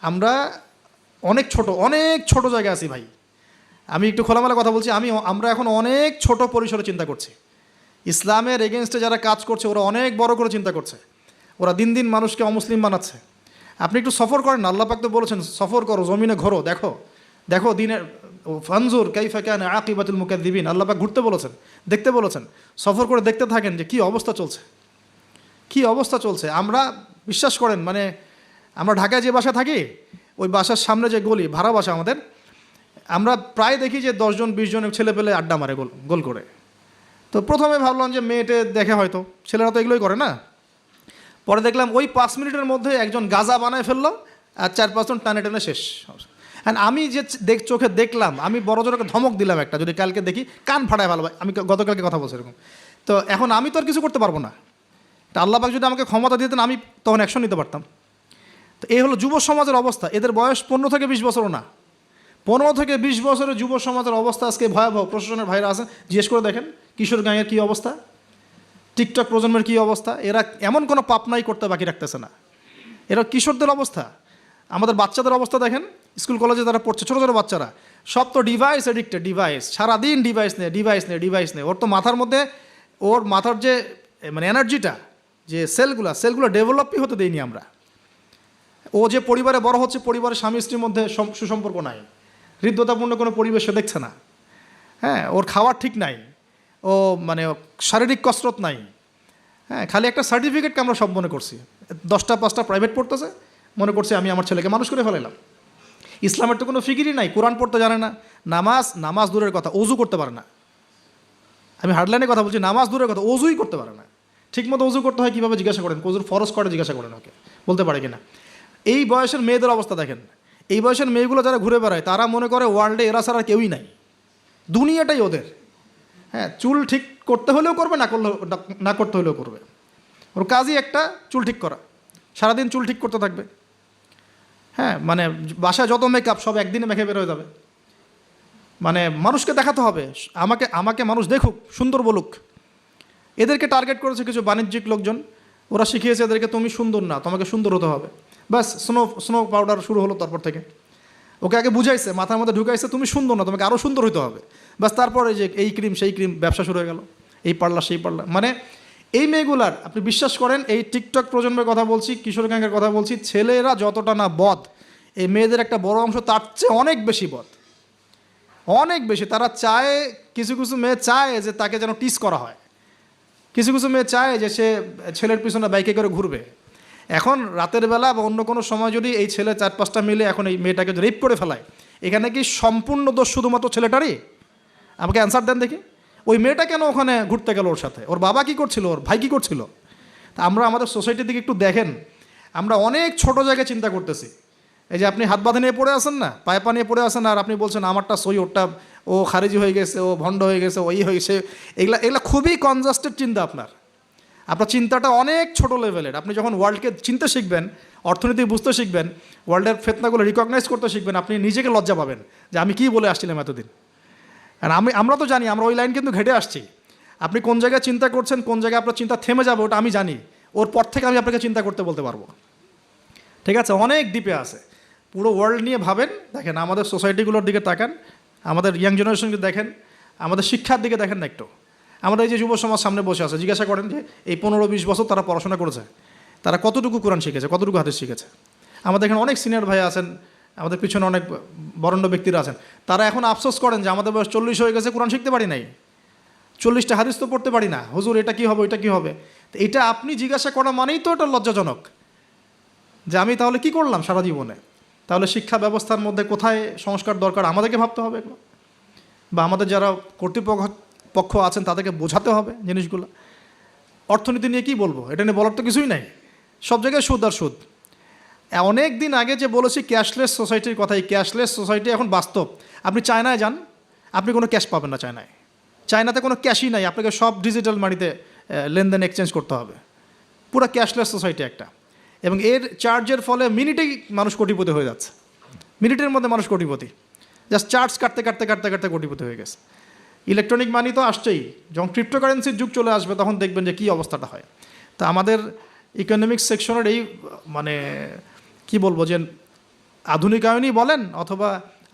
আমরা অনেক ছোট জায়গায় আছি ভাই। আমি একটু খোলামেলা কথা বলছি, আমরা এখন অনেক ছোট পরিসরে চিন্তা করছি। ইসলামের এগেনস্টে যারা কাজ করছে ওরা অনেক বড় করে চিন্তা করছে, ওরা দিন দিন মানুষকে অমুসলিম বানাচ্ছে। আপনি একটু সফর করেন, আল্লাহ পাক তো বলেছেন সফর করো, জমিনে ঘোরো, দেখো দিনের ফানজুর কাইফা কানা আকিবাতুল মুকাদ্দিবিন, আল্লাহ পাক ঘুরতে বলেছেন, দেখতে বলেছেন, সফর করে দেখতে থাকেন যে কী অবস্থা চলছে। আমরা বিশ্বাস করেন মানে আমরা ঢাকায় যে বাসা থাকি, ওই বাসার সামনে যে গলি, ভাড়া বাসা আমাদের, আমরা প্রায় দেখি যে 10 জন 20 জন ছেলে পেলে আড্ডা মারে গোল করে। তো প্রথমে ভাবলাম যে মেয়েটে দেখে, হয়তো ছেলেরা তো এগুলোই করে না। পরে দেখলাম ওই 5 মিনিটের মধ্যে একজন গাজা বানায় ফেললো, আর 4-5 জন টানে শেষ। অ্যান্ড আমি যে চোখে দেখলাম, আমি বড় জোরকে ধমক দিলাম একটা, যদি কালকে দেখি কান ফাটায় ভালো। আমি গতকালকে কথা বলছি এরকম। তো এখন আমি তো আর কিছু করতে পারবো না। তা আল্লাহ পাক যদি আমাকে ক্ষমতা দিতেন, আমি তখন অ্যাকশন নিতে পারতাম। তো এই হলো যুব সমাজের অবস্থা। এদের বয়স 15 থেকে 20 বছরও না, 15 থেকে 20 বছরের যুব সমাজের অবস্থা আজকে ভয়াবহ। প্রশাসনের ভাইরা আছেন, জিজ্ঞেস করে দেখেন কিশোর গাঁয়ের কী অবস্থা, টিকটক প্রজন্মের কী অবস্থা। এরা এমন কোনো পাপ নাই করতে বাকি রাখতেছে না। এরা কিশোরদের অবস্থা, আমাদের বাচ্চাদের অবস্থা দেখেন, স্কুল কলেজে তারা পড়ছে, ছোটো ছোটো বাচ্চারা সব তো ডিভাইস এডিক্টেড, ডিভাইস, সারাদিন ডিভাইস নেই। ওর তো মাথার মধ্যে, ওর মাথার যে মানে এনার্জিটা, যে সেলগুলো ডেভেলপই হতে দেয়নি আমরা। ও যে পরিবারে বড় হচ্ছে, পরিবারের স্বামী স্ত্রীর মধ্যে সুসম্পর্ক নাই, হৃদ্যতাপূর্ণ কোনো পরিবেশ সে দেখছে না। হ্যাঁ, ওর খাওয়ার ঠিক নাই, ও মানে শারীরিক কসরত নাই। হ্যাঁ, খালি একটা সার্টিফিকেটকে আমরা সব মনে করছি। 10টা 5টা প্রাইভেট পড়তেছে, মনে করছি আমি আমার ছেলেকে মানুষ করে ফেলাইলাম। ইসলামের তো কোনো ফিকিরই নাই, কোরআন পড়তে জানে না, নামাজ দূরের কথা, অজু করতে পারে না। আমি হার্ডলাইনে কথা বলছি, নামাজ দূরের কথা, অজুই করতে পারে না। ঠিকমতো অজু করতে হয় কীভাবে জিজ্ঞাসা করেন, অজুর ফরজ করে জিজ্ঞাসা করেন, ওকে বলতে পারে কিনা। এই বয়সের মেয়েদের অবস্থা দেখেন। এই বয়সের মেয়েগুলো যারা ঘুরে বেড়ায়, তারা মনে করে ওয়ার্ল্ডে এরা ছাড়া কেউই নাই, দুনিয়াটাই ওদের। হ্যাঁ, চুল ঠিক করতে হলেও করবে, না করতে হলেও করবে। ওর কাজই একটা, চুল ঠিক করা, সারাদিন চুল ঠিক করতে থাকবে। হ্যাঁ, মানে বাসায় যত মেকআপ সব একদিনে মেখে বের হয়ে যাবে। মানে মানুষকে দেখাতে হবে, আমাকে মানুষ দেখুক, সুন্দর বলুক। এদেরকে টার্গেট করেছে কিছু বাণিজ্যিক লোকজন, ওরা শিখিয়েছে এদেরকে তুমি সুন্দর না, তোমাকে সুন্দর হতে হবে। ব্যাস, স্নো পাউডার শুরু হলো তারপর থেকে। ওকে আগে বুঝাইছে, মাথার মধ্যে ঢুকাইছে তুমি সুন্দর না, তোমাকে আরও সুন্দর হতে হবে। ব্যাস, তারপরে যে এই ক্রিম সেই ক্রিম, ব্যবসা শুরু হয়ে গেল, এই পার্লার সেই পার্লার। মানে এই মেয়েগুলার, আপনি বিশ্বাস করেন, এই টিকটক প্রজন্মের কথা বলছি, কিশোর গ্যাংয়ের কথা বলছি, ছেলেরা যতটা না বদ, এই মেয়েদের একটা বড় অংশ তার চেয়ে অনেক বেশি বদ, অনেক বেশি। তারা চায়, কিছু কিছু মেয়ে চায় যে তাকে যেন টিস করা হয়, কিছু কিছু মেয়ে চায় যে সে ছেলের পিছনে বাইকে করে ঘুরবে। এখন রাতের বেলা বা অন্য কোনো সময় যদি এই ছেলে 4-5টা মিলে এখন এই মেয়েটাকে রেপ করে ফেলায়, এখানে কি সম্পূর্ণ দোষ শুধুমাত্র ছেলেটারই? আমাকে অ্যান্সার দেন দেখি। ওই মেয়েটা কেন ওখানে ঘুরতে গেল ওর সাথে? ওর বাবা কী করছিল, ওর ভাই কী করছিল? তা আমরা আমাদের সোসাইটির দিকে একটু দেখেন, আমরা অনেক ছোট জায়গায় চিন্তা করতেছি। এই যে আপনি হাত বাঁধে নিয়ে পড়ে আসেন না, পায়ে পা নিয়ে পড়ে আসেন, আর আপনি বলছেন আমারটা সই, ওরটা ও খারিজি হয়ে গেছে, ও ভণ্ড হয়ে গেছে, ওই হয়েছে। এগুলা খুবই কনজাস্টেড চিন্তা। আপনার চিন্তাটা অনেক ছোট লেভেলের। আপনি যখন ওয়ার্ল্ডকে চিনতে শিখবেন, অর্থনীতি বুঝতে শিখবেন, ওয়ার্ল্ডের ফেতনাগুলো রিকগনাইজ করতে শিখবেন, আপনি নিজেকে লজ্জা পাবেন যে আমি কী বলে আসছিলাম এতদিন। আর আমরা তো জানি, আমরা ওই লাইন কিন্তু ঘেটে আসছি। আপনি কোন জায়গায় চিন্তা করছেন, কোন জায়গায় আপনার চিন্তা থেমে যাবে, ওটা আমি জানি। ওর পর থেকে আমি আপনাকে চিন্তা করতে বলতে পারবো। ঠিক আছে, অনেক ডিপে আছে। পুরো ওয়ার্ল্ড নিয়ে ভাবেন, দেখেন আমাদের সোসাইটিগুলোর দিকে তাকান, আমাদের ইয়াং জেনারেশনকে দেখেন, আমাদের শিক্ষার দিকে দেখেন না একটু। আমাদের এই যে যুব সমাজ সামনে বসে আছে, জিজ্ঞাসা করেন যে এই 15-20 বছর তারা পড়াশোনা করেছে, তারা কতটুকু কোরআন শিখেছে, কতটুকু হাদিস শিখেছে। আমাদের এখানে অনেক সিনিয়র ভাই আছেন, আমাদের পিছনে অনেক বরেণ্য ব্যক্তিরা আছেন, তারা এখন আফসোস করেন যে আমাদের বয়স 40 হয়ে গেছে, কোরআন শিখতে পারি নাই, 40টা হাদিস তো পড়তে পারি না, হুজুর এটা কী হবে, এটা কী হবে। তো এটা আপনি জিজ্ঞাসা করা মানেই তো এটা লজ্জাজনক যে আমি তাহলে কি করলাম সারা জীবনে। তাহলে শিক্ষা ব্যবস্থার মধ্যে কোথায় সংস্কার দরকার আমাদেরকে ভাবতে হবে, এগুলো বা আমাদের যারা কর্তৃপক্ষ আছেন তাদেরকে বোঝাতে হবে জিনিসগুলো। অর্থনীতি নিয়ে কি বলবো, এটা নিয়ে বলার তো কিছুই নাই, সব জায়গায় সুদ আর সুদ। অনেক দিন আগে যে বলেছি ক্যাশলেস সোসাইটির কথা, এই ক্যাশলেস সোসাইটি এখন বাস্তব। আপনি চায়নায় যান, আপনি কোনো ক্যাশ পাবেন না চায়নাতে কোনো ক্যাশই নাই, আপনাকে সব ডিজিটাল মানিতে লেনদেন এক্সচেঞ্জ করতে হবে। পুরো ক্যাশলেস সোসাইটি একটা, এবং এর চার্জের ফলে মিনিটেই মানুষ কোটিপতি হয়ে যাচ্ছে, মিনিটের মধ্যে মানুষ কোটিপতি, জাস্ট চার্জ কাটতে কাটতে কাটতে কাটতে কোটিপতি হয়ে গেছে। ইলেকট্রনিক মানি তো আসছেই, যখন ক্রিপ্টোকারেন্সির যুগ চলে আসবে তখন দেখবেন যে কী অবস্থাটা হয়। তা আমাদের ইকোনমিক্স সেকশনের এই মানে কি বলবো, যে আধুনিকায়নই বলেন অথবা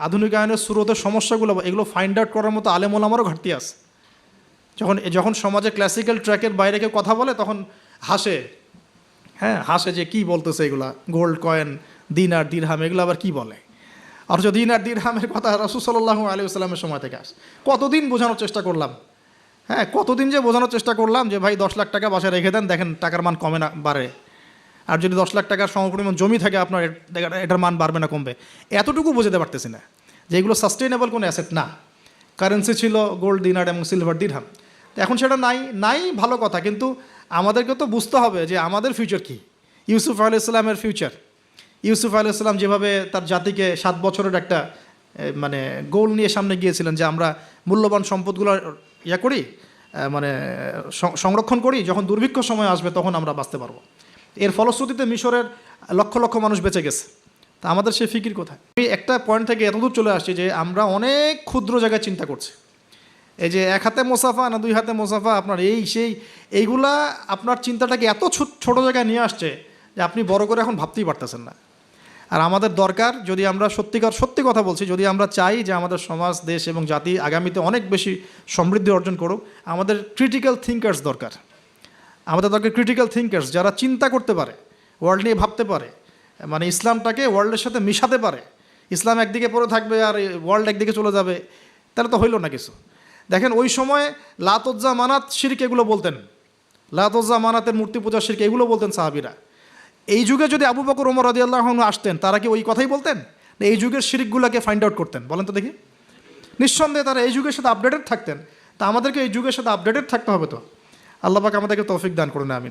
আধুনিকায়নের স্রোতের সমস্যাগুলো, এগুলো ফাইন্ড আউট করার মতো আলেম ওলামারও ঘাটতি আছে। যখন সমাজে ক্লাসিক্যাল ট্র্যাকের বাইরে কেউ কথা বলে তখন হাসে, হ্যাঁ হাসে যে কী বলতেছে এগুলা, গোল্ড কয়েন, দিনার দিরহাম, এগুলো আবার কি বলে। অথচ দিনার দিরহামের কথা রাসূল সাল্লাল্লাহু আলাইহি ওয়াসাল্লামের সময় থেকে আসে। কতদিন বোঝানোর চেষ্টা করলাম, হ্যাঁ কতদিন যে বোঝানোর চেষ্টা করলাম যে ভাই 10 লাখ টাকা বাসায় রেখে দেন, দেখেন টাকার মান কমে না বাড়ে। আর যদি 10 লাখ টাকার সমপরিমাণ জমি থাকে আপনার, এটার মান বাড়বে না কমবে। এতটুকু বোঝাতে পারতেছি না যে এগুলো সাস্টেইনেবল কোনো অ্যাসেট না। কারেন্সি ছিল গোল্ড, দিনার এবং সিলভার, দিরহাম। এখন সেটা নাই ভালো কথা, কিন্তু আমাদেরকে তো বুঝতে হবে যে আমাদের ফিউচার কী। ইউসুফ আলাইহিস সালামের ফিউচার, ইউসুফ আলাইহিস সালাম যেভাবে তার জাতিকে 7 বছরের একটা মানে গোল নিয়ে সামনে গিয়েছিলেন যে আমরা মূল্যবান সম্পদগুলো করি, মানে সংরক্ষণ করি, যখন দুর্ভিক্ষ সময় আসবে তখন আমরা বাঁচতে পারবো। এর ফলশ্রুতিতে মিশরের লক্ষ লক্ষ মানুষ বেঁচে গেছে। তা আমাদের সে ফিকির কোথায়? আমি একটা পয়েন্ট থেকে এতদূর চলে আসছি যে আমরা অনেক ক্ষুদ্র জায়গায় চিন্তা করছি। এই যে 1 হাতে মোসাফা না 2 হাতে মোসাফা, আপনার এইগুলা আপনার চিন্তাটাকে এত ছোট জায়গায় নিয়ে আসছে যে আপনি বড় করে এখন ভাবতেই পারতেছেন না। আর আমাদের দরকার, যদি আমরা সত্যি কথা বলছি, যদি আমরা চাই যে আমাদের সমাজ, দেশ এবং জাতি আগামীতে অনেক বেশি সমৃদ্ধি অর্জন করুক, আমাদের ক্রিটিক্যাল থিঙ্কার্স দরকার। আমাদের দরকার ক্রিটিক্যাল থিঙ্কার্স, যারা চিন্তা করতে পারে, ওয়ার্ল্ড নিয়ে ভাবতে পারে, মানে ইসলামটাকে ওয়ার্ল্ডের সাথে মিশাতে পারে। ইসলাম একদিকে পড়ে থাকবে আর ওয়ার্ল্ড একদিকে চলে যাবে, তাহলে তো হইল না কিছু। দেখেন ওই সময় লাত উজ্জা মানাত শিরক এগুলো বলতেন, লাত উজ্জা মানাতের মূর্তি পূজা শিরক এগুলো বলতেন সাহাবীরা। এই যুগে যদি আবু বকর ওমর রাদিয়াল্লাহু আনহু আসতেন, তারা কি ওই কথাই বলতেন? এই যুগের শিরকগুলোকে ফাইন্ড আউট করতেন? বলেন তো দেখি। নিঃসন্দেহে তারা এই যুগের সাথে আপডেটেড থাকতেন। তা আমাদেরকে এই যুগের সাথে আপডেটেড থাকতে হবে। তো আল্লাহ পাক আমাদেরকে তৌফিক দান করুন, আমিন।